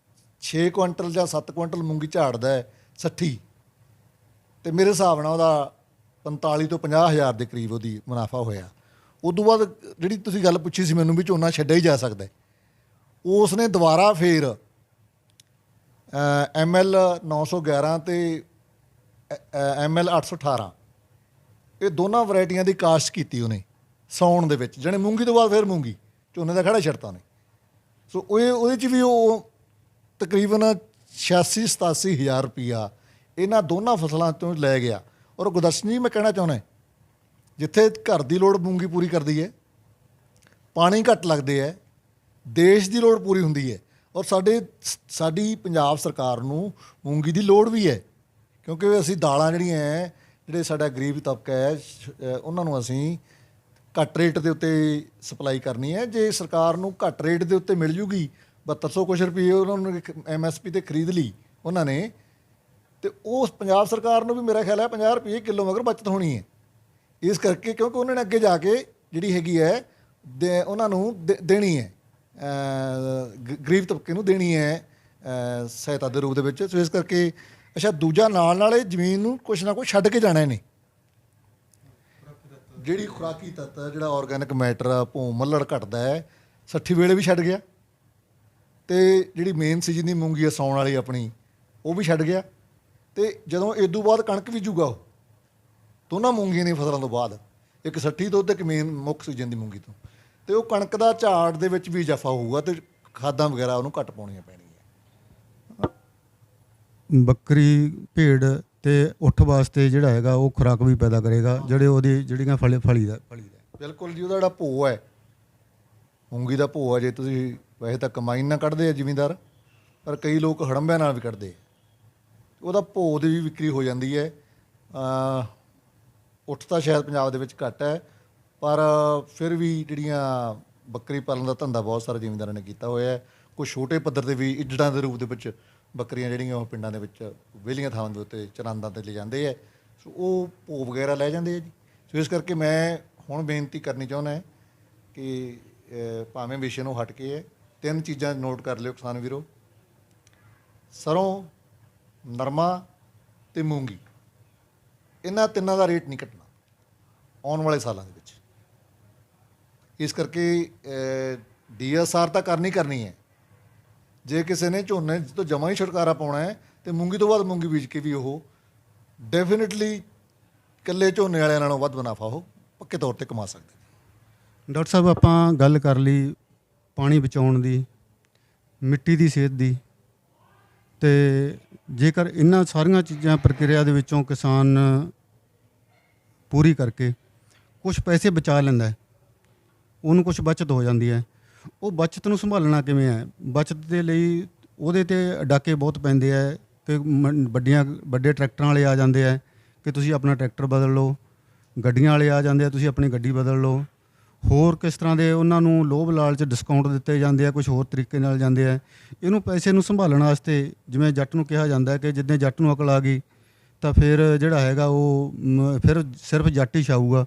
6 ਕੁਇੰਟਲ ਜਾਂ 7 ਕੁਇੰਟਲ ਮੂੰਗੀ ਝਾੜਦਾ ਹੈ 60, ਤੇ ਮੇਰੇ ਹਿਸਾਬ ਨਾਲ ਉਹਦਾ 45 ਤੋਂ 50 ਹਜ਼ਾਰ ਦੇ ਕਰੀਬ ਉਹਦੀ ਮੁਨਾਫਾ ਹੋਇਆ। ਉਦੋਂ ਬਾਅਦ ਜਿਹੜੀ ਤੁਸੀਂ ਗੱਲ ਪੁੱਛੀ ਸੀ ਮੈਨੂੰ ਵੀ ਝੋਨਾ ਛੱਡਿਆ ਹੀ ਜਾ ਸਕਦਾ, ਉਸ ਨੇ ਦੁਬਾਰਾ ਫੇਰ ML 911 ਤੇ ML 818 ਇਹ ਦੋਨਾਂ ਵੈਰਾਈਟੀਆਂ ਦੀ ਕਾਸ਼ਤ ਕੀਤੀ ਉਹਨੇ ਸਾਉਣ ਦੇ ਵਿੱਚ, ਜਾਣੀ ਮੂੰਗੀ ਤੋਂ ਬਾਅਦ ਫਿਰ ਮੂੰਗੀ, ਝੋਨੇ ਦਾ ਖੜਾ ਛੱਡਤਾ ਉਹਨੇ। ਸੋ ਉਹਦੇ 'ਚ ਵੀ ਉਹ ਤਕਰੀਬਨ 86-87 ਹਜ਼ਾਰ ਰੁਪਈਆ ਇਹਨਾਂ ਦੋਨਾਂ ਫਸਲਾਂ ਤੋਂ ਲੈ ਗਿਆ। ਔਰ ਗੁਰਦਰਸ਼ਨ ਜੀ ਮੈਂ ਕਹਿਣਾ ਚਾਹੁੰਦਾ, ਜਿੱਥੇ ਘਰ ਦੀ ਲੋੜ ਮੂੰਗੀ ਪੂਰੀ ਕਰਦੀ ਹੈ, ਪਾਣੀ ਘੱਟ ਲੱਗਦੇ ਹੈ, ਦੇਸ਼ ਦੀ ਲੋੜ ਪੂਰੀ ਹੁੰਦੀ ਹੈ, ਔਰ ਸਾਡੀ ਪੰਜਾਬ ਸਰਕਾਰ ਨੂੰ ਮੂੰਗੀ ਦੀ ਲੋੜ ਵੀ ਹੈ, ਕਿਉਂਕਿ ਅਸੀਂ ਦਾਲਾਂ ਜਿਹੜੀਆਂ ਹੈ, ਜਿਹੜੇ ਸਾਡਾ ਗਰੀਬ ਤਬਕਾ ਹੈ, ਉਹਨਾਂ ਨੂੰ ਅਸੀਂ ਘੱਟ ਰੇਟ ਦੇ ਉੱਤੇ ਸਪਲਾਈ ਕਰਨੀ ਹੈ। ਜੇ ਸਰਕਾਰ ਨੂੰ ਘੱਟ ਰੇਟ ਦੇ ਉੱਤੇ ਮਿਲ ਜੂਗੀ 7200 ਕੁਛ ਰੁਪਏ ਉਹਨਾਂ ਨੂੰ MSP ਤੇ ਖਰੀਦ ਲਈ ਉਹਨਾਂ ਨੇ, ਤੇ ਉਸ ਪੰਜਾਬ ਸਰਕਾਰ ਨੂੰ ਵੀ ਮੇਰਾ ਖਿਆਲ ਹੈ 50 ਰੁਪਏ ਕਿਲੋ ਮਗਰ ਬਚਤ ਹੋਣੀ ਹੈ। ਇਸ ਕਰਕੇ ਕਿਉਂਕਿ ਉਹਨਾਂ ਨੇ ਅੱਗੇ ਜਾ ਕੇ ਜਿਹੜੀ ਹੈਗੀ ਹੈ ਉਹਨਾਂ ਨੂੰ ਦੇਣੀ ਹੈ, ਗਰੀਬ ਤਬਕੇ ਨੂੰ ਦੇਣੀ ਹੈ ਸਹਾਇਤਾ ਦੇ ਰੂਪ ਦੇ ਵਿੱਚ। ਸੋ ਇਸ ਕਰਕੇ ਅੱਛਾ ਦੂਜਾ ਨਾਲ ਇਹ ਜ਼ਮੀਨ ਨੂੰ ਕੁਛ ਨਾ ਕੁਛ ਛੱਡ ਕੇ ਜਾਣਾ ਨੇ, ਜਿਹੜੀ ਖੁਰਾਕੀ ਤੱਤ ਜਿਹੜਾ ਆਰਗੈਨਿਕ ਮੈਟਰ ਭੂਮ ਮੱਲੜ ਘਟਦਾ ਹੈ 60 ਵੇਲੇ ਵੀ ਛੱਡ ਗਿਆ, ਤੇ ਜਿਹੜੀ ਮੇਨ ਸੀਜ਼ਨ ਦੀ ਮੂੰਗੀ ਆ ਸਾਉਣ ਵਾਲੀ ਆਪਣੀ ਉਹ ਵੀ ਛੱਡ ਗਿਆ। ਤੇ ਜਦੋਂ ਇਦੋਂ ਬਾਅਦ ਕਣਕ ਬੀਜੂਗਾ ਉਹ ਦੋਨਾਂ ਮੂੰਗੀਆਂ ਦੀਆਂ ਫਸਲਾਂ ਤੋਂ ਬਾਅਦ, ਇੱਕ 60 ਤੋਂ ਤੇ ਇੱਕ ਮੇਨ ਮੁੱਖ ਸੀਜ਼ਨ ਦੀ ਮੂੰਗੀ ਤੋਂ, ਤੇ ਉਹ ਕਣਕ ਦਾ ਝਾੜ ਦੇ ਵਿੱਚ ਵੀ ਇਜ਼ਾਫਾ ਹੋਊਗਾ ਤੇ ਖਾਦਾਂ ਵਗੈਰਾ ਉਹਨੂੰ ਘੱਟ ਪਾਉਣੀਆਂ ਪੈਣੀਆਂ। ਬੱਕਰੀ ਭੇਡ ਤੇ ਉੱਠ ਵਾਸਤੇ ਜਿਹੜਾ ਹੈਗਾ ਉਹ ਖੁਰਾਕ ਵੀ ਪੈਦਾ ਕਰੇਗਾ, ਜਿਹੜੇ ਉਹਦੀ ਜਿਹੜੀਆਂ ਫਲੀ ਦਾ ਬਿਲਕੁਲ ਜੀ। ਉਹਦਾ ਜਿਹੜਾ ਭੋਅ ਹੈ ਮੂੰਗੀ ਦਾ ਭੋਅ ਹੈ, ਜੇ ਤੁਸੀਂ ਵੈਸੇ ਤਾਂ ਕਮਾਈ ਨਾਲ ਕੱਢਦੇ ਆ ਜ਼ਿਮੀਂਦਾਰ, ਪਰ ਕਈ ਲੋਕ ਹੜੰਬਿਆਂ ਨਾਲ ਵੀ ਕੱਢਦੇ, ਉਹਦਾ ਭੋਅ ਦੀ ਵੀ ਵਿਕਰੀ ਹੋ ਜਾਂਦੀ ਹੈ। ਉੱਠ ਤਾਂ ਸ਼ਾਇਦ ਪੰਜਾਬ ਦੇ ਵਿੱਚ ਘੱਟ ਹੈ, ਪਰ ਫਿਰ ਵੀ ਜਿਹੜੀਆਂ ਬੱਕਰੀ ਪਾਲਣ ਦਾ ਧੰਦਾ ਬਹੁਤ ਸਾਰੇ ਜ਼ਿਮੀਂਦਾਰਾਂ ਨੇ ਕੀਤਾ ਹੋਇਆ ਹੈ। ਕੁਝ ਛੋਟੇ ਪੱਧਰ 'ਤੇ ਵੀ ਇੱਜੜਾਂ ਦੇ ਰੂਪ ਦੇ ਵਿੱਚ ਬੱਕਰੀਆਂ ਜਿਹੜੀਆਂ ਉਹ ਪਿੰਡਾਂ ਦੇ ਵਿੱਚ ਵਿਹਲੀਆਂ ਥਾਵਾਂ ਦੇ ਉੱਤੇ ਚਰਾਂਦਾਂ 'ਤੇ ਲੈ ਜਾਂਦੇ ਹੈ, ਸੋ ਉਹ ਭੋਅ ਵਗੈਰਾ ਲੈ ਜਾਂਦੇ ਹੈ ਜੀ। ਸੋ ਇਸ ਕਰਕੇ ਮੈਂ ਹੁਣ ਬੇਨਤੀ ਕਰਨੀ ਚਾਹੁੰਦਾ ਕਿ ਭਾਵੇਂ ਵਿਸ਼ੇ ਨੂੰ ਹਟ ਕੇ ਹੈ, 3 ਚੀਜ਼ਾਂ ਨੋਟ ਕਰ ਲਿਓ ਕਿਸਾਨ ਵੀਰੋ, ਸਰੋਂ, ਨਰਮਾ ਤੇ ਮੂੰਗੀ, ਇਹਨਾਂ ਤਿੰਨਾਂ ਦਾ ਰੇਟ ਨਹੀਂ ਘਟਣਾ ਆਉਣ ਵਾਲੇ ਸਾਲਾਂ ਦੇ ਵਿੱਚ। ਇਸ ਕਰਕੇ DSR ਤਾਂ ਕਰਨੀ ਹੈ। ਜੇ ਕਿਸੇ ਨੇ ਝੋਨੇ ਤੋਂ ਜਮਾ ਹੀ ਛੁਟਕਾਰਾ ਪਾਉਣਾ ਹੈ ਤੇ ਮੂੰਗੀ ਤੋਂ ਬਾਅਦ ਮੂੰਗੀ ਬੀਜ ਕੇ ਵੀ ਉਹ ਡੈਫੀਨੇਟਲੀ ਇਕੱਲੇ ਝੋਨੇ ਵਾਲਿਆਂ ਨਾਲੋਂ ਵੱਧ ਮੁਨਾਫਾ ਉਹ ਪੱਕੇ ਤੌਰ ਤੇ ਕਮਾ ਸਕਦੇ। ਡਾਕਟਰ ਸਾਹਿਬ ਆਪਾਂ ਗੱਲ ਕਰ ਲਈ ਪਾਣੀ ਬਚਾਉਣ ਦੀ, ਮਿੱਟੀ ਦੀ ਸਿਹਤ ਦੀ, ਤੇ ਜੇਕਰ ਇਹਨਾਂ ਸਾਰੀਆਂ ਚੀਜ਼ਾਂ ਪ੍ਰਕਿਰਿਆ ਦੇ ਵਿੱਚੋਂ ਕਿਸਾਨ ਪੂਰੀ ਕਰਕੇ ਕੁਝ ਪੈਸੇ ਬਚਾ ਲੈਂਦਾ ਹੈ, ਉਹਨੂੰ ਕੁਝ ਬਚਤ ਹੋ ਜਾਂਦੀ ਹੈ, ਉਹ ਬਚਤ ਨੂੰ ਸੰਭਾਲਣਾ ਕਿਵੇਂ ਹੈ। ਬਚਤ ਦੇ ਲਈ ਉਹਦੇ 'ਤੇ ਡਾਕੇ ਬਹੁਤ ਪੈਂਦੇ ਹੈ ਕਿ ਵੱਡੇ ਟਰੈਕਟਰਾਂ ਵਾਲੇ ਆ ਜਾਂਦੇ ਹੈ ਕਿ ਤੁਸੀਂ ਆਪਣਾ ਟਰੈਕਟਰ ਬਦਲ ਲਓ, ਗੱਡੀਆਂ ਵਾਲੇ ਆ ਜਾਂਦੇ ਆ ਤੁਸੀਂ ਆਪਣੀ ਗੱਡੀ ਬਦਲ ਲਓ, ਹੋਰ ਕਿਸ ਤਰ੍ਹਾਂ ਦੇ ਉਹਨਾਂ ਨੂੰ ਲੋਭ ਲਾਲਚ ਡਿਸਕਾਊਂਟ ਦਿੱਤੇ ਜਾਂਦੇ ਆ, ਕੁਝ ਹੋਰ ਤਰੀਕੇ ਨਾਲ ਜਾਂਦੇ ਆ। ਇਹਨੂੰ ਪੈਸੇ ਨੂੰ ਸੰਭਾਲਣ ਵਾਸਤੇ ਜਿਵੇਂ ਜੱਟ ਨੂੰ ਕਿਹਾ ਜਾਂਦਾ ਕਿ ਜਿੱਦਾਂ ਜੱਟ ਨੂੰ ਅਕਲ ਆ ਗਈ ਤਾਂ ਫਿਰ ਜਿਹੜਾ ਹੈਗਾ ਉਹ ਫਿਰ ਸਿਰਫ ਜੱਟ ਹੀ ਛਾਊਗਾ।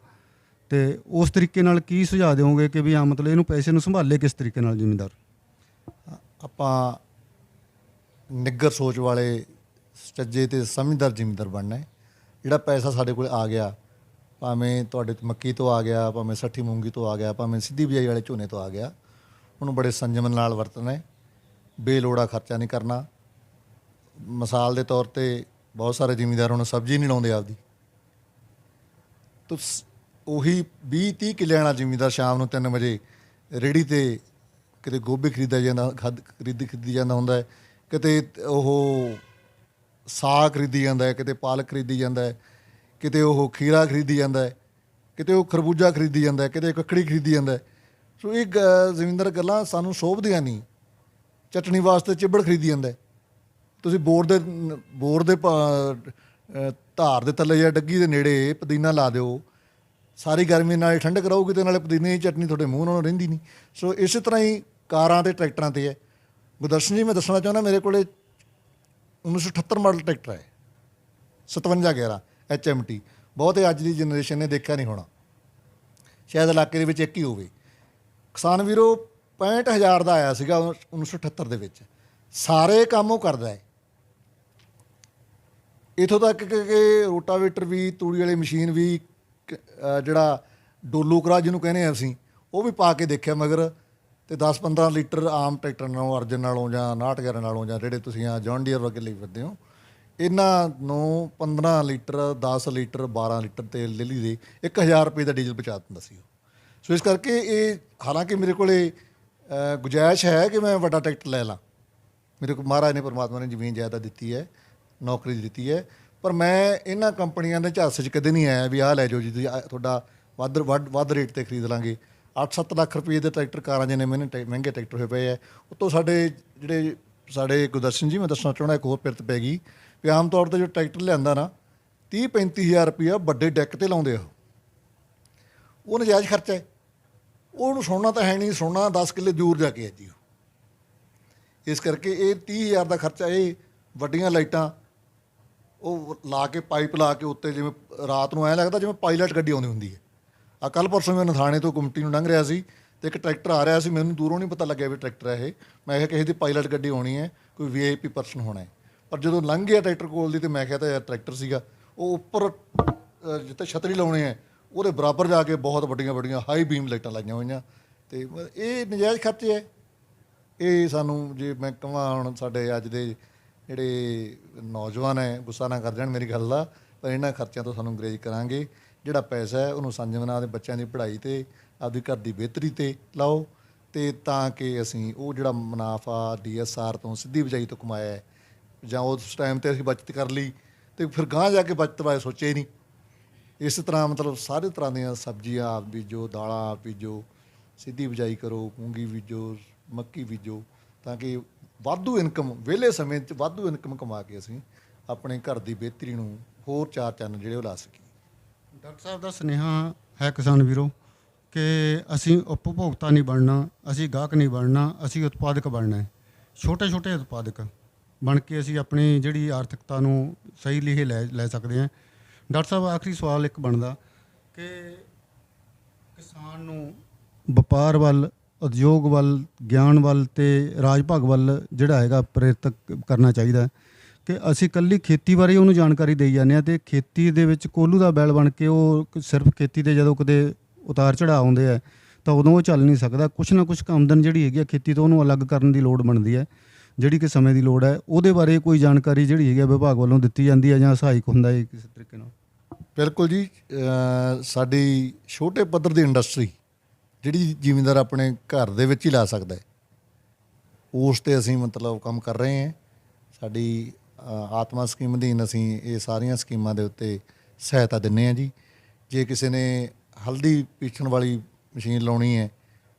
ਅਤੇ ਉਸ ਤਰੀਕੇ ਨਾਲ ਕੀ ਸੁਝਾਅ ਦਿਓਗੇ ਕਿ ਵੀ ਮਤਲਬ ਇਹਨੂੰ ਪੈਸੇ ਨੂੰ ਸੰਭਾਲੇ ਕਿਸ ਤਰੀਕੇ ਨਾਲ ਜ਼ਿਮੀਂਦਾਰ? ਆਪਾਂ ਨਿੱਘਰ ਸੋਚ ਵਾਲੇ ਸੱਚੇ ਅਤੇ ਸਮਝਦਾਰ ਜ਼ਿਮੀਂਦਾਰ ਬਣਨਾ ਹੈ। ਜਿਹੜਾ ਪੈਸਾ ਸਾਡੇ ਕੋਲ ਆ ਗਿਆ, ਭਾਵੇਂ ਤੁਹਾਡੇ ਮੱਕੀ ਤੋਂ ਆ ਗਿਆ, ਭਾਵੇਂ ਸੱਠੀ ਮੂੰਗੀ ਤੋਂ ਆ ਗਿਆ, ਭਾਵੇਂ ਸਿੱਧੀ ਬਿਜਾਈ ਵਾਲੇ ਝੋਨੇ ਤੋਂ ਆ ਗਿਆ, ਉਹਨੂੰ ਬੜੇ ਸੰਜਮ ਨਾਲ ਵਰਤਣਾ ਹੈ, ਬੇਲੋੜਾ ਖਰਚਾ ਨਹੀਂ ਕਰਨਾ। ਮਿਸਾਲ ਦੇ ਤੌਰ 'ਤੇ ਬਹੁਤ ਸਾਰੇ ਜ਼ਿਮੀਂਦਾਰ ਹੁਣ ਸਬਜ਼ੀ ਨਹੀਂ ਲਾਉਂਦੇ ਆਪਦੀ, ਤਾਂ ਉਹੀ 20-30 ਕਿੱਲਿਆਂ ਵਾਲਾ ਜ਼ਿਮੀਂਦਾਰ ਸ਼ਾਮ ਨੂੰ 3 ਵਜੇ ਰੇਹੜੀ 'ਤੇ ਕਿਤੇ ਗੋਭੀ ਖਰੀਦੀ ਜਾਂਦਾ ਹੁੰਦਾ ਹੈ, ਕਿਤੇ ਉਹ ਸਾਗ ਖਰੀਦੀ ਜਾਂਦਾ ਹੈ, ਕਿਤੇ ਪਾਲਕ ਖਰੀਦੀ ਜਾਂਦਾ ਹੈ, ਕਿਤੇ ਉਹ ਖੀਰਾ ਖਰੀਦੀ ਜਾਂਦਾ ਹੈ, ਕਿਤੇ ਉਹ ਖਰਬੂਜਾ ਖਰੀਦੀ ਜਾਂਦਾ ਹੈ, ਕਿਤੇ ਕੱਕੜੀ ਖਰੀਦੀ ਜਾਂਦਾ ਹੈ। ਸੋ ਇਹ ਜ਼ਿਮੀਂਦਾਰ ਗੱਲਾਂ ਸਾਨੂੰ ਸੋਭਦੀਆਂ ਨਹੀਂ। ਚਟਣੀ ਵਾਸਤੇ ਚਿੱਬੜ ਖਰੀਦੀ ਜਾਂਦਾ ਹੈ। ਤੁਸੀਂ ਬੋਰ ਦੇ ਧਾਰ ਦੇ ਥੱਲੇ ਜਾਂ ਡੱਗੀ ਦੇ ਨੇੜੇ ਪੁਦੀਨਾ ਲਾ ਦਿਓ, ਸਾਰੀ ਗਰਮੀ ਨਾਲ ਠੰਡਕ ਰਹੂਗੀ ਅਤੇ ਨਾਲੇ ਪੁਦੀਨੇ ਦੀ ਚਟਨੀ ਤੁਹਾਡੇ ਮੂੰਹ ਨਾਲ ਰਹਿੰਦੀ ਨਹੀਂ। ਸੋ ਇਸੇ ਤਰ੍ਹਾਂ ਹੀ ਕਾਰਾਂ ਅਤੇ ਟਰੈਕਟਰਾਂ 'ਤੇ ਹੈ। ਗੁਰਦਰਸ਼ਨ ਜੀ, ਮੈਂ ਦੱਸਣਾ ਚਾਹੁੰਦਾ, ਮੇਰੇ ਕੋਲ 1978 ਮਾਡਲ ਟਰੈਕਟਰ ਹੈ, 5711 HMT। ਬਹੁਤੇ ਅੱਜ ਦੀ ਜਨਰੇਸ਼ਨ ਨੇ ਦੇਖਿਆ ਨਹੀਂ ਹੋਣਾ, ਸ਼ਾਇਦ ਇਲਾਕੇ ਦੇ ਵਿੱਚ ਇੱਕ ਹੀ ਹੋਵੇ। ਕਿਸਾਨ ਵੀਰੋ 65,000 ਦਾ ਆਇਆ ਸੀਗਾ 1978 ਦੇ ਵਿੱਚ। ਸਾਰੇ ਕੰਮ ਉਹ ਕਰਦਾ ਹੈ, ਇੱਥੋਂ ਤੱਕ ਕਿ ਰੋਟਾਵੇਟਰ ਵੀ, ਤੂੜੀ ਵਾਲੀ ਮਸ਼ੀਨ ਵੀ, ਜਿਹੜਾ ਡੋਲੂ ਕਰਾ ਜਿਹਨੂੰ ਕਹਿੰਦੇ ਹਾਂ ਅਸੀਂ, ਉਹ ਵੀ ਪਾ ਕੇ ਦੇਖਿਆ ਮਗਰ। ਅਤੇ 10-15 ਲੀਟਰ ਆਮ ਟਰੈਕਟਰ ਨਾਲੋਂ, ਅਰਜਨ ਨਾਲੋਂ ਜਾਂ 5911 ਨਾਲੋਂ, ਜਾਂ ਜਿਹੜੇ ਤੁਸੀਂ ਆ ਜੌਨ ਡੀਅਰ ਵਰਗੇ ਲਈ ਫਿਰਦੇ ਹੋ, ਇਹਨਾਂ ਨੂੰ 15 ਲੀਟਰ, 10 ਲੀਟਰ, 12 ਲੀਟਰ ਤੇਲ ਡੇਲੀ ਦੇ 1000 ਰੁਪਏ ਦਾ ਡੀਜ਼ਲ ਬਚਾ ਦਿੰਦਾ ਸੀ ਉਹ। ਸੋ ਇਸ ਕਰਕੇ ਇਹ, ਹਾਲਾਂਕਿ ਮੇਰੇ ਕੋਲ ਗੁੰਜਾਇਸ਼ ਹੈ ਕਿ ਮੈਂ ਵੱਡਾ ਟਰੈਕਟਰ ਲੈ ਲਾਂ, ਮੇਰੇ ਕੋਲ ਮਹਾਰਾਜ ਨੇ, ਪਰਮਾਤਮਾ ਨੇ ਜ਼ਮੀਨ ਜਾਇਦਾਦ ਦਿੱਤੀ ਹੈ, ਨੌਕਰੀ ਦਿੱਤੀ ਹੈ, ਪਰ ਮੈਂ ਇਹਨਾਂ ਕੰਪਨੀਆਂ ਦੇ ਝਾਂਸੇ 'ਚ ਕਦੇ ਨਹੀਂ ਆਇਆ ਵੀ ਆਹ ਲੈ ਜਾਓ ਜੀ ਤੁਸੀਂ, ਤੁਹਾਡਾ ਵੱਧ ਰੇਟ 'ਤੇ ਖਰੀਦ ਲਾਂਗੇ। 8-7 ਲੱਖ ਰੁਪਏ ਦੇ ਟਰੈਕਟਰ, ਕਾਰਾਂ ਜਿੰਨੇ ਮਹਿੰਗੇ ਟਰੈਕਟਰ ਹੋਏ ਪਏ ਹੈ। ਉੱਤੋਂ ਸਾਡੇ ਗੁਰਦਰਸ਼ਨ ਜੀ, ਮੈਂ ਦੱਸਣਾ ਚਾਹੁੰਦਾ ਇੱਕ ਹੋਰ ਪਿਰਤ ਪੈ ਗਈ ਵੀ ਆਮ ਤੌਰ 'ਤੇ ਜੋ ਟਰੈਕਟਰ ਲਿਆਂਦਾ ਨਾ 30-35 ਹਜ਼ਾਰ ਰੁਪਈਆ ਵੱਡੇ ਡੈੱਕ 'ਤੇ ਲਾਉਂਦੇ ਆ, ਉਹ ਨਜਾਇਜ਼ ਖਰਚਾ ਹੈ। ਉਹਨੂੰ ਸੁਣਨਾ ਤਾਂ ਹੈ ਨਹੀਂ, ਸੁਣਨਾ 10 ਕਿੱਲੇ ਦੂਰ ਜਾ ਕੇ ਹੈ ਜੀ ਉਹ। ਇਸ ਕਰਕੇ ਇਹ 30,000 ਦਾ ਖਰਚਾ, ਇਹ ਵੱਡੀਆਂ ਲਾਈਟਾਂ ਉਹ ਲਾ ਕੇ, ਪਾਈਪ ਲਾ ਕੇ ਉੱਤੇ, ਜਿਵੇਂ ਰਾਤ ਨੂੰ ਐਂ ਲੱਗਦਾ ਜਿਵੇਂ ਪਾਇਲਟ ਗੱਡੀ ਆਉਂਦੀ ਹੁੰਦੀ ਹੈ। ਆ ਕੱਲ੍ਹ ਪਰਸੋਂ ਮੈਂ ਨਥਾਣੇ ਤੋਂ ਗੁੰਮਟੀ ਨੂੰ ਲੰਘ ਰਿਹਾ ਸੀ ਅਤੇ ਇੱਕ ਟਰੈਕਟਰ ਆ ਰਿਹਾ ਸੀ, ਮੈਨੂੰ ਦੂਰੋਂ ਨਹੀਂ ਪਤਾ ਲੱਗਿਆ ਵੀ ਟਰੈਕਟਰ ਹੈ ਇਹ। ਮੈਂ ਕਿਹਾ ਕਿਸੇ ਦੀ ਪਾਇਲਟ ਗੱਡੀ ਆਉਣੀ ਹੈ, ਕੋਈ VIP ਪਰਸਨ ਹੋਣਾ ਹੈ। ਪਰ ਜਦੋਂ ਲੰਘ ਗਿਆ ਟਰੈਕਟਰ ਕੋਲ ਦੀ, ਅਤੇ ਮੈਂ ਕਿਹਾ ਤਾਂ ਯਾਰ ਟਰੈਕਟਰ ਸੀਗਾ। ਉਹ ਉੱਪਰ ਜਿੱਥੇ ਛਤਰੀ ਲਾਉਣੇ ਹੈ ਉਹਦੇ ਬਰਾਬਰ ਜਾ ਕੇ ਬਹੁਤ ਵੱਡੀਆਂ ਹਾਈ ਬੀਮ ਲਾਈਟਾਂ ਲਾਈਆਂ ਹੋਈਆਂ। ਅਤੇ ਇਹ ਨਜਾਇਜ਼ ਖਰਚੇ ਹੈ। ਇਹ ਸਾਨੂੰ, ਜੇ ਮੈਂ ਕਹਾਂ ਹੁਣ ਸਾਡੇ ਅੱਜ ਦੇ ਜਿਹੜੇ ਨੌਜਵਾਨ ਹੈ, ਗੁੱਸਾ ਨਾ ਕਰ ਜਾਣ ਮੇਰੀ ਗੱਲ ਦਾ, ਪਰ ਇਹਨਾਂ ਖਰਚਿਆਂ ਤੋਂ ਸਾਨੂੰ ਗੁਰੇਜ਼ ਕਰਾਂਗੇ। ਜਿਹੜਾ ਪੈਸਾ ਹੈ ਉਹਨੂੰ ਸੰਜਮ ਨਾਲ ਬੱਚਿਆਂ ਦੀ ਪੜ੍ਹਾਈ 'ਤੇ, ਆਪਦੀ ਘਰ ਦੀ ਬਿਹਤਰੀ 'ਤੇ ਲਾਓ, ਅਤੇ ਤਾਂ ਕਿ ਅਸੀਂ ਉਹ ਜਿਹੜਾ ਮੁਨਾਫਾ DSR ਤੋਂ, ਸਿੱਧੀ ਬਿਜਾਈ ਤੋਂ ਕਮਾਇਆ ਹੈ, ਜਾਂ ਉਸ ਟਾਈਮ 'ਤੇ ਅਸੀਂ ਬਚਤ ਕਰ ਲਈ ਅਤੇ ਫਿਰ ਗਾਂਹ ਜਾ ਕੇ ਬਚਤ ਬਾਰੇ ਸੋਚਿਆ ਹੀ ਨਹੀਂ। ਇਸ ਤਰ੍ਹਾਂ ਮਤਲਬ ਸਾਰੇ ਤਰ੍ਹਾਂ ਦੀਆਂ ਸਬਜ਼ੀਆਂ ਆਪ ਬੀਜੋ, ਦਾਲਾਂ ਆਪ ਬੀਜੋ, ਸਿੱਧੀ ਬਿਜਾਈ ਕਰੋ, ਮੂੰਗੀ ਬੀਜੋ, ਮੱਕੀ ਬੀਜੋ, ਤਾਂ ਕਿ ਵਾਧੂ ਇਨਕਮ, ਵਿਹਲੇ ਸਮੇਂ 'ਚ ਵਾਧੂ ਇਨਕਮ ਕਮਾ ਕੇ ਅਸੀਂ ਆਪਣੇ ਘਰ ਦੀ ਬਿਹਤਰੀ ਨੂੰ ਹੋਰ ਚਾਰ ਚੰਨ ਜਿਹੜੇ ਉਹ ਲਾ ਸਕੀਏ। ਡਾਕਟਰ ਸਾਹਿਬ ਦਾ ਸੁਨੇਹਾ ਹੈ ਕਿਸਾਨ ਵੀਰੋ ਕਿ ਅਸੀਂ ਉਪਭੋਗਤਾ ਨਹੀਂ ਬਣਨਾ, ਅਸੀਂ ਗਾਹਕ ਨਹੀਂ ਬਣਨਾ, ਅਸੀਂ ਉਤਪਾਦਕ ਬਣਨਾ ਹੈ। ਛੋਟੇ ਉਤਪਾਦਕ ਬਣ ਕੇ ਅਸੀਂ ਆਪਣੀ ਜਿਹੜੀ ਆਰਥਿਕਤਾ ਨੂੰ ਸਹੀ ਲਿਖੇ ਲੈ ਸਕਦੇ ਹਾਂ। ਡਾਕਟਰ ਸਾਹਿਬ, ਆਖਰੀ ਸਵਾਲ ਇੱਕ ਬਣਦਾ ਕਿ ਕਿਸਾਨ ਨੂੰ ਵਪਾਰ ਵੱਲ, ਉਦਯੋਗ ਵੱਲ, ਗਿਆਨ ਵੱਲ ਅਤੇ ਰਾਜ ਭਾਗ ਵੱਲ ਜਿਹੜਾ ਹੈਗਾ ਪ੍ਰੇਰਿਤ ਕਰਨਾ ਚਾਹੀਦਾ ਕਿ ਅਸੀਂ ਇਕੱਲੀ ਖੇਤੀ ਬਾਰੇ ਉਹਨੂੰ ਜਾਣਕਾਰੀ ਦੇਈ ਜਾਂਦੇ ਹਾਂ, ਅਤੇ ਖੇਤੀ ਦੇ ਵਿੱਚ ਕੋਹਲੂ ਦਾ ਬੈਲ ਬਣ ਕੇ ਉਹ ਸਿਰਫ ਖੇਤੀ ਦੇ ਜਦੋਂ ਕਿਤੇ ਉਤਾਰ ਚੜ੍ਹਾਅ ਆਉਂਦੇ ਹੈ ਤਾਂ ਉਦੋਂ ਉਹ ਚੱਲ ਨਹੀਂ ਸਕਦਾ। ਕੁਛ ਨਾ ਕੁਛ ਆਮਦਨ ਜਿਹੜੀ ਹੈਗੀ ਆ ਖੇਤੀ ਤੋਂ, ਉਹਨੂੰ ਅਲੱਗ ਕਰਨ ਦੀ ਲੋੜ ਬਣਦੀ ਹੈ, ਜਿਹੜੀ ਕਿ ਸਮੇਂ ਦੀ ਲੋੜ ਹੈ। ਉਹਦੇ ਬਾਰੇ ਕੋਈ ਜਾਣਕਾਰੀ ਜਿਹੜੀ ਹੈਗੀ ਆ ਵਿਭਾਗ ਵੱਲੋਂ ਦਿੱਤੀ ਜਾਂਦੀ ਹੈ ਜਾਂ ਸਹਾਇਕ ਹੁੰਦਾ ਹੈ ਕਿਸੇ ਤਰੀਕੇ ਨਾਲ? ਬਿਲਕੁਲ ਜੀ, ਸਾਡੀ ਛੋਟੇ ਪੱਧਰ ਦੀ ਇੰਡਸਟਰੀ ਜਿਹੜੀ ਜ਼ਿਮੀਂਦਾਰ ਆਪਣੇ ਘਰ ਦੇ ਵਿੱਚ ਹੀ ਲਾ ਸਕਦਾ ਹੈ, ਉਸ 'ਤੇ ਅਸੀਂ ਮਤਲਬ ਕੰਮ ਕਰ ਰਹੇ ਹਾਂ। ਸਾਡੀ ਆਤਮਾ ਸਕੀਮ ਅਧੀਨ ਅਸੀਂ ਇਹ ਸਾਰੀਆਂ ਸਕੀਮਾਂ ਦੇ ਉੱਤੇ ਸਹਾਇਤਾ ਦਿੰਦੇ ਹਾਂ ਜੀ। ਜੇ ਕਿਸੇ ਨੇ ਹਲਦੀ ਪੀਸਣ ਵਾਲੀ ਮਸ਼ੀਨ ਲਾਉਣੀ ਹੈ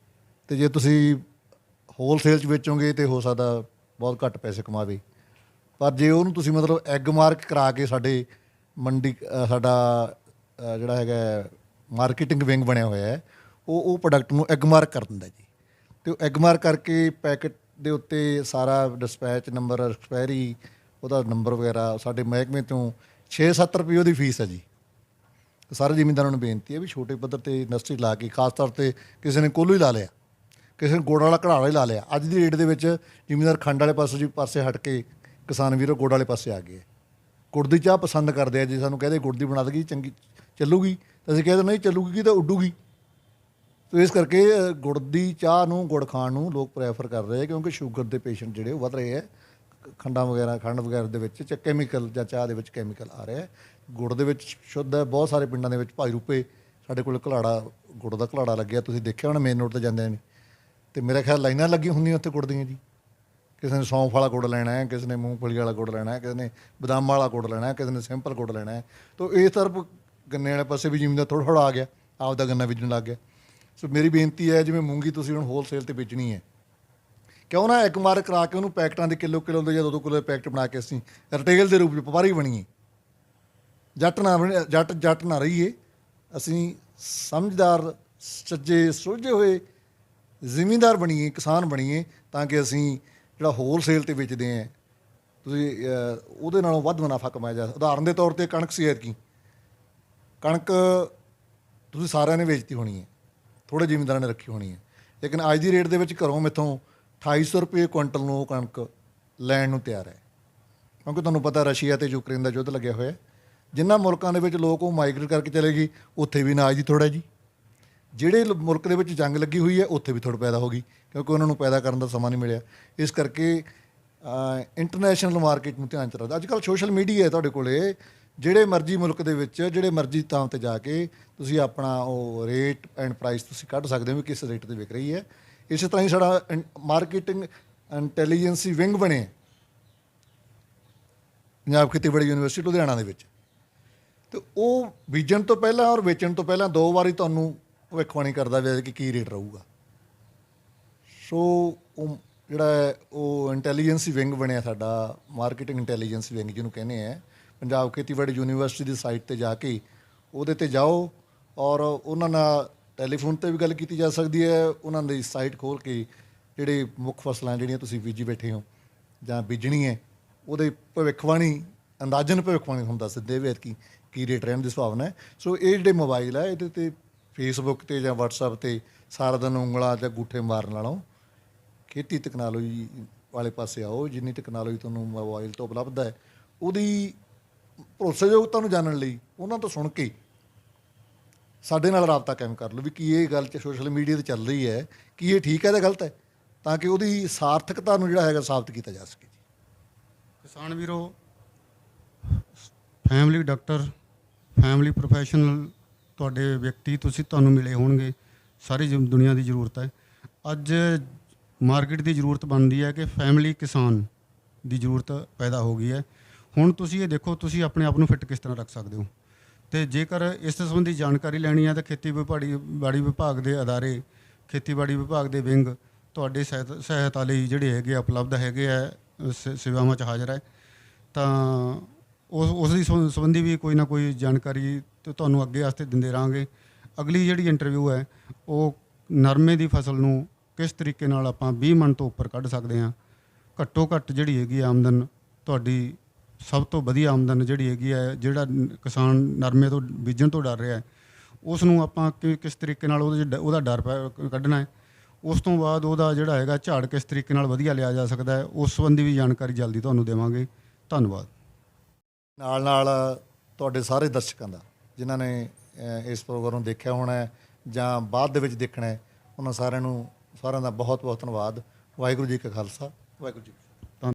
ਤੇ ਜੇ ਤੁਸੀਂ ਹੋਲਸੇਲ 'ਚ ਵੇਚੋਗੇ ਤੇ ਹੋ ਸਕਦਾ ਬਹੁਤ ਘੱਟ ਪੈਸੇ ਕਮਾਵੇ। ਪਰ ਜੇ ਉਹਨੂੰ ਤੁਸੀਂ ਮਤਲਬ ਐਗ ਮਾਰਕ ਕਰਾ ਕੇ ਸਾਡੇ ਮੰਡੀ ਸਾਡਾ ਜਿਹੜਾ ਹੈਗਾ ਮਾਰਕੀਟਿੰਗ ਵਿੰਗ ਬਣਿਆ ਹੋਇਆ ਹੈ, ਉਹ ਪ੍ਰੋਡਕਟ ਨੂੰ ਐਗ ਮਾਰਕ ਕਰ ਦਿੰਦਾ ਜੀ। ਤੇ ਉਹ ਐਗ ਮਾਰਕ ਕਰਕੇ ਪੈਕਟ ਦੇ ਉੱਤੇ ਸਾਰਾ ਡਿਸਪੈਚ ਨੰਬਰ, ਐਕਸਪਾਇਰੀ, ਉਹਦਾ ਨੰਬਰ ਵਗੈਰਾ ਸਾਡੇ ਮਹਿਕਮੇ ਤੋਂ 6-7 ਰੁਪਏ ਉਹਦੀ ਫੀਸ ਹੈ ਜੀ। ਸਾਰੇ ਜ਼ਿਮੀਂਦਾਰਾਂ ਨੂੰ ਬੇਨਤੀ ਹੈ ਵੀ ਛੋਟੇ ਪੱਧਰ ਤੇ ਇੰਡਸਟਰੀ ਲਾ ਕੇ, ਖਾਸ ਤੌਰ ਤੇ ਕਿਸੇ ਨੇ ਕੋਲੂ ਹੀ ਲਾ ਲਿਆ, ਕਿਸੇ ਨੇ ਗੁੜ ਵਾਲਾ ਘੜਾ ਵਾਲਾ ਹੀ ਲਾ ਲਿਆ। ਅੱਜ ਦੀ ਡੇਟ ਦੇ ਵਿੱਚ ਜ਼ਿਮੀਂਦਾਰ ਖੰਡ ਵਾਲੇ ਪਾਸੇ ਹਟ ਕੇ ਕਿਸਾਨ ਵੀਰੋ ਗੁੜ ਵਾਲੇ ਪਾਸੇ ਆ ਗਏ। ਗੁੜ ਦੀ ਚਾਹ ਪਸੰਦ ਕਰਦੇ ਆ। ਜੇ ਸਾਨੂੰ ਕਹਦੇ ਗੁੜ ਦੀ ਬਣਾ ਦੇਗੀ ਚੰਗੀ ਚੱਲੂਗੀ, ਤਾਂ ਅਸੀਂ ਕਹਿੰਦੇ ਨਹੀਂ ਚੱਲੂਗੀ ਤਾਂ ਉੱਡੂਗੀ। ਸੋ ਇਸ ਕਰਕੇ ਗੁੜ ਦੀ ਚਾਹ ਨੂੰ, ਗੁੜ ਖਾਣ ਨੂੰ ਲੋਕ ਪ੍ਰੈਫਰ ਕਰ ਰਹੇ ਆ, ਕਿਉਂਕਿ ਸ਼ੂਗਰ ਦੇ ਪੇਸ਼ੈਂਟ ਜਿਹੜੇ ਉਹ ਵੱਧ ਰਹੇ ਹੈ। ਖੰਡ ਵਗੈਰਾ ਦੇ ਵਿੱਚ ਕੈਮੀਕਲ ਜਾਂ ਚਾਹ ਦੇ ਵਿੱਚ ਕੈਮੀਕਲ ਆ ਰਿਹਾ। ਗੁੜ ਦੇ ਵਿੱਚ ਸ਼ੁੱਧ ਹੈ। ਬਹੁਤ ਸਾਰੇ ਪਿੰਡਾਂ ਦੇ ਵਿੱਚ ਭਾਈ ਰੂਪੇ ਸਾਡੇ ਕੋਲ ਗੁੜ ਦਾ ਘਲਾੜਾ ਲੱਗਿਆ, ਤੁਸੀਂ ਦੇਖਿਆ ਹੋਣਾ ਮੇਨ ਰੋਡ 'ਤੇ ਜਾਂਦੇ ਨੇ, ਅਤੇ ਮੇਰਾ ਖਿਆਲ ਲਾਈਨਾਂ ਲੱਗੀਆਂ ਹੁੰਦੀਆਂ ਉੱਥੇ ਗੁੜ ਦੀਆਂ ਜੀ। ਕਿਸੇ ਨੇ ਸੌਂਫ ਵਾਲਾ ਗੁੜ ਲੈਣਾ ਹੈ, ਕਿਸੇ ਨੇ ਮੂੰਗਫਲੀ ਵਾਲਾ ਗੁੜ ਲੈਣਾ ਹੈ, ਕਿਸੇ ਨੇ ਬਦਾਮ ਵਾਲਾ ਗੁੜ ਲੈਣਾ ਹੈ, ਕਿਸੇ ਨੇ ਸਿੰਪਲ ਗੁੜ ਲੈਣਾ ਹੈ। ਤਾਂ ਇਸ ਤਰਫ ਗੰਨੇ ਵਾਲੇ ਪਾਸੇ ਵੀ ਜ਼ਿਮੀਂਦਾਰ ਥੋੜ੍ਹਾ ਆ ਗਿਆ, ਆਪਦਾ ਗੰਨਾ ਬੀਜਣ ਲੱਗ ਗਿਆ। ਸੋ ਮੇਰੀ ਬੇਨਤੀ ਹੈ, ਜਿਵੇਂ ਮੂੰਗੀ ਤੁਸੀਂ ਹੁਣ ਹੋਲਸੇਲ 'ਤੇ ਵੇਚਣੀ ਹੈ, ਕਿਉਂ ਨਾ ਇੱਕ ਮਾਰਕ ਕਰਾ ਕੇ ਉਹਨੂੰ ਪੈਕਟਾਂ ਦੇ ਕਿਲੋ ਦੇ ਜਾਂ 2 ਕਿਲੋ ਦੇ ਪੈਕਟ ਬਣਾ ਕੇ ਅਸੀਂ ਰਿਟੇਲ ਦੇ ਰੂਪ ਵਿੱਚ ਵਪਾਰੀ ਬਣੀਏ। ਜੱਟ ਨਾ ਰਹੀਏ, ਅਸੀਂ ਸਮਝਦਾਰ, ਸੱਜੇ ਸੁਲਝੇ ਹੋਏ ਜ਼ਿਮੀਂਦਾਰ ਬਣੀਏ, ਕਿਸਾਨ ਬਣੀਏ, ਤਾਂ ਕਿ ਅਸੀਂ ਜਿਹੜਾ ਹੋਲਸੇਲ 'ਤੇ ਵੇਚਦੇ ਹਾਂ ਤੁਸੀਂ ਉਹਦੇ ਨਾਲੋਂ ਵੱਧ ਮੁਨਾਫਾ ਕਮਾਇਆ ਜਾ। ਉਦਾਹਰਨ ਦੇ ਤੌਰ 'ਤੇ ਕਣਕ ਸੀ ਐਤਕੀ, ਕਣਕ ਤੁਸੀਂ ਸਾਰਿਆਂ ਨੇ ਵੇਚਤੀ ਹੋਣੀ ਹੈ, ਥੋੜ੍ਹੇ ਜ਼ਿਮੀਂਦਾਰਾਂ ਨੇ ਰੱਖੀ ਹੋਣੀ ਹੈ, ਲੇਕਿਨ ਅੱਜ ਦੀ ਰੇਟ ਦੇ ਵਿੱਚ ਘਰੋਂ ਮੈਥੋਂ 2800 ਰੁਪਏ ਕੁਇੰਟਲ ਨੂੰ ਉਹ ਕਣਕ ਲੈਣ ਨੂੰ ਤਿਆਰ ਹੈ। ਕਿਉਂਕਿ ਤੁਹਾਨੂੰ ਪਤਾ ਰਸ਼ੀਆ ਅਤੇ ਯੂਕਰੇਨ ਦਾ ਯੁੱਧ ਲੱਗਿਆ ਹੋਇਆ। ਜਿਨ੍ਹਾਂ ਮੁਲਕਾਂ ਦੇ ਵਿੱਚ ਲੋਕ ਉਹ ਮਾਈਗਰੇਟ ਕਰਕੇ ਚਲੇ ਗਏ, ਉੱਥੇ ਵੀ ਅਨਾਜ ਦੀ ਥੋੜ੍ਹਾ ਹੈ ਜੀ। ਜਿਹੜੇ ਮੁਲਕ ਦੇ ਵਿੱਚ ਜੰਗ ਲੱਗੀ ਹੋਈ ਹੈ, ਉੱਥੇ ਵੀ ਥੋੜ੍ਹਾ ਪੈਦਾ ਹੋ ਗਈ, ਕਿਉਂਕਿ ਉਹਨਾਂ ਨੂੰ ਪੈਦਾ ਕਰਨ ਦਾ ਸਮਾਂ ਨਹੀਂ ਮਿਲਿਆ। ਇਸ ਕਰਕੇ ਇੰਟਰਨੈਸ਼ਨਲ ਮਾਰਕੀਟ ਨੂੰ ਧਿਆਨ 'ਚ ਰੱਖਦਾ। ਅੱਜ ਕੱਲ੍ਹ ਸੋਸ਼ਲ ਮੀਡੀਆ ਹੈ ਤੁਹਾਡੇ ਕੋਲ, ਜਿਹੜੇ ਮਰਜ਼ੀ ਮੁਲਕ ਦੇ ਵਿੱਚ, ਜਿਹੜੇ ਮਰਜ਼ੀ ਥਾਂ 'ਤੇ ਜਾ ਕੇ ਤੁਸੀਂ ਆਪਣਾ ਉਹ ਰੇਟ ਐਂਡ ਪ੍ਰਾਈਸ ਤੁਸੀਂ ਕੱਢ ਸਕਦੇ ਹੋ ਵੀ ਕਿਸ ਰੇਟ 'ਤੇ ਵਿਕ ਰਹੀ ਹੈ। ਇਸੇ ਤਰ੍ਹਾਂ ਹੀ ਸਾਡਾ ਮਾਰਕੀਟਿੰਗ ਇੰਟੈਲੀਜੈਂਸੀ ਵਿੰਗ ਬਣੇ ਪੰਜਾਬ ਖੇਤੀਬਾੜੀ ਯੂਨੀਵਰਸਿਟੀ ਲੁਧਿਆਣਾ ਦੇ ਵਿੱਚ, ਅਤੇ ਉਹ ਬੀਜਣ ਤੋਂ ਪਹਿਲਾਂ ਔਰ ਵੇਚਣ ਤੋਂ ਪਹਿਲਾਂ 2 ਵਾਰੀ ਤੁਹਾਨੂੰ ਭਵਿੱਖਬਾਣੀ ਕਰਦਾ ਵੀ ਕਿ ਕੀ ਰੇਟ ਰਹੂਗਾ। ਸੋ ਉਹ ਜਿਹੜਾ ਹੈ ਉਹ ਇੰਟੈਲੀਜੈਂਸੀ ਵਿੰਗ ਬਣਿਆ ਸਾਡਾ, ਮਾਰਕੀਟਿੰਗ ਇੰਟੈਲੀਜੈਂਸੀ ਵਿੰਗ ਜਿਹਨੂੰ ਕਹਿੰਦੇ ਹੈ। ਪੰਜਾਬ ਖੇਤੀਬਾੜੀ ਯੂਨੀਵਰਸਿਟੀ ਦੀ ਸਾਈਟ 'ਤੇ ਜਾ ਕੇ ਉਹਦੇ 'ਤੇ ਜਾਓ, ਔਰ ਉਹਨਾਂ ਨਾਲ ਟੈਲੀਫੋਨ 'ਤੇ ਵੀ ਗੱਲ ਕੀਤੀ ਜਾ ਸਕਦੀ ਹੈ। ਉਹਨਾਂ ਦੀ ਸਾਈਟ ਖੋਲ੍ਹ ਕੇ ਜਿਹੜੇ ਮੁੱਖ ਫਸਲਾਂ ਜਿਹੜੀਆਂ ਤੁਸੀਂ ਬੀਜੀ ਬੈਠੇ ਹੋ ਜਾਂ ਬੀਜਣੀ ਹੈ, ਉਹਦੇ ਭਵਿੱਖਬਾਣੀ, ਅੰਦਾਜ਼ਨ ਭਵਿੱਖਬਾਣੀ ਤੁਹਾਨੂੰ ਦੱਸ ਦਿੰਦੇ ਵੀ ਕੀ ਰੇਟ ਰਹਿਣ ਦੀ ਸੰਭਾਵਨਾ ਹੈ। ਸੋ ਇਹ ਜਿਹੜੇ ਮੋਬਾਈਲ ਹੈ, ਇਹਦੇ 'ਤੇ ਫੇਸਬੁੱਕ 'ਤੇ ਜਾਂ ਵਟਸਐਪ 'ਤੇ ਸਾਰਾ ਦਿਨ ਉਂਗਲਾਂ ਜਾਂ ਅੰਗੂਠੇ ਮਾਰਨ ਨਾਲੋਂ ਖੇਤੀ ਤਕਨਾਲੋਜੀ ਵਾਲੇ ਪਾਸੇ ਆਓ। ਜਿੰਨੀ ਤਕਨਾਲੋਜੀ ਤੁਹਾਨੂੰ ਮੋਬਾਈਲ ਤੋਂ ਉਪਲਬਧ ਹੈ, ਉਹਦੀ ਭਰੋਸੇਯੋਗਤਾ ਨੂੰ ਜਾਣਨ ਲਈ ਉਹਨਾਂ ਤੋਂ ਸੁਣ ਕੇ ਸਾਡੇ ਨਾਲ ਰਾਬਤਾ ਕਾਇਮ ਕਰ ਲਓ ਵੀ ਕੀ ਇਹ ਗੱਲ 'ਚ ਸੋਸ਼ਲ ਮੀਡੀਆ 'ਤੇ ਚੱਲ ਰਹੀ ਹੈ, ਕੀ ਇਹ ਠੀਕ ਹੈ ਜਾਂ ਗਲਤ ਹੈ, ਤਾਂ ਕਿ ਉਹਦੀ ਸਾਰਥਕਤਾ ਨੂੰ ਜਿਹੜਾ ਹੈਗਾ ਸਾਬਤ ਕੀਤਾ ਜਾ ਸਕੇ। ਕਿਸਾਨ ਵੀਰੋ, ਫੈਮਿਲੀ ਡਾਕਟਰ, ਫੈਮਿਲੀ ਪ੍ਰੋਫੈਸ਼ਨਲ ਤੁਹਾਡੇ ਵਿਅਕਤੀ ਤੁਹਾਨੂੰ ਮਿਲੇ ਹੋਣਗੇ। ਸਾਰੀ ਦੁਨੀਆ ਦੀ ਜ਼ਰੂਰਤ ਹੈ। ਅੱਜ ਮਾਰਕੀਟ ਦੀ ਜ਼ਰੂਰਤ ਬਣਦੀ ਹੈ ਕਿ ਫੈਮਿਲੀ ਕਿਸਾਨ ਦੀ ਜ਼ਰੂਰਤ ਪੈਦਾ ਹੋ ਗਈ ਹੈ। ਹੁਣ ਤੁਸੀਂ ਇਹ ਦੇਖੋ, ਤੁਸੀਂ ਆਪਣੇ ਆਪ ਨੂੰ ਫਿੱਟ ਕਿਸ ਤਰ੍ਹਾਂ ਰੱਖ ਸਕਦੇ ਹੋ। ਅਤੇ ਜੇਕਰ ਇਸ ਸੰਬੰਧੀ ਜਾਣਕਾਰੀ ਲੈਣੀ ਹੈ ਤਾਂ ਖੇਤੀਬਾੜੀ ਵਿਭਾਗ ਦੇ ਅਦਾਰੇ, ਖੇਤੀਬਾੜੀ ਵਿਭਾਗ ਦੇ ਵਿੰਗ ਤੁਹਾਡੇ ਸਹਾਇਤਾ ਲਈ ਜਿਹੜੇ ਹੈਗੇ ਉਪਲਬਧ ਹੈਗੇ ਆ, ਸੇਵਾਵਾਂ 'ਚ ਹਾਜ਼ਰ ਹੈ। ਤਾਂ ਉਸ ਦੀ ਸੰਬੰਧੀ ਵੀ ਕੋਈ ਨਾ ਕੋਈ ਜਾਣਕਾਰੀ ਤੁਹਾਨੂੰ ਅੱਗੇ ਵਾਸਤੇ ਦਿੰਦੇ ਰਹਾਂਗੇ। ਅਗਲੀ ਜਿਹੜੀ ਇੰਟਰਵਿਊ ਹੈ, ਉਹ ਨਰਮੇ ਦੀ ਫਸਲ ਨੂੰ ਕਿਸ ਤਰੀਕੇ ਨਾਲ ਆਪਾਂ 20 ਮਣ ਤੋਂ ਉੱਪਰ ਕੱਢ ਸਕਦੇ ਹਾਂ। ਘੱਟੋ ਘੱਟ ਜਿਹੜੀ ਹੈਗੀ ਆਮਦਨ, ਤੁਹਾਡੀ ਸਭ ਤੋਂ ਵਧੀਆ ਆਮਦਨ ਜਿਹੜੀ ਹੈਗੀ ਹੈ, ਜਿਹੜਾ ਕਿਸਾਨ ਨਰਮੇ ਤੋਂ ਬੀਜਣ ਤੋਂ ਡਰ ਰਿਹਾ ਹੈ, ਉਸ ਨੂੰ ਆਪਾਂ ਕਿਸ ਤਰੀਕੇ ਨਾਲ ਉਹਦਾ ਡਰ ਕੱਢਣਾ ਹੈ। ਉਸ ਤੋਂ ਬਾਅਦ ਉਹਦਾ ਜਿਹੜਾ ਹੈਗਾ ਝਾੜ ਕਿਸ ਤਰੀਕੇ ਨਾਲ ਵਧੀਆ ਲਿਆ ਜਾ ਸਕਦਾ ਹੈ, ਉਸ ਸੰਬੰਧੀ ਵੀ ਜਾਣਕਾਰੀ ਜਲਦੀ ਤੁਹਾਨੂੰ ਦੇਵਾਂਗੇ। ਧੰਨਵਾਦ। ਨਾਲ ਤੁਹਾਡੇ ਸਾਰੇ ਦਰਸ਼ਕਾਂ ਦਾ, ਜਿਨ੍ਹਾਂ ਨੇ ਇਸ ਪ੍ਰੋਗਰਾਮ ਨੂੰ ਦੇਖਿਆ ਹੋਣਾ ਹੈ ਜਾਂ ਬਾਅਦ ਦੇ ਵਿੱਚ ਦੇਖਣਾ ਹੈ, ਉਹਨਾਂ ਸਾਰਿਆਂ ਦਾ ਬਹੁਤ ਬਹੁਤ ਧੰਨਵਾਦ। ਵਾਹਿਗੁਰੂ ਜੀ ਕਾ ਖਾਲਸਾ, ਵਾਹਿਗੁਰੂ ਜੀ ਕੀ ਫਤਿਹ।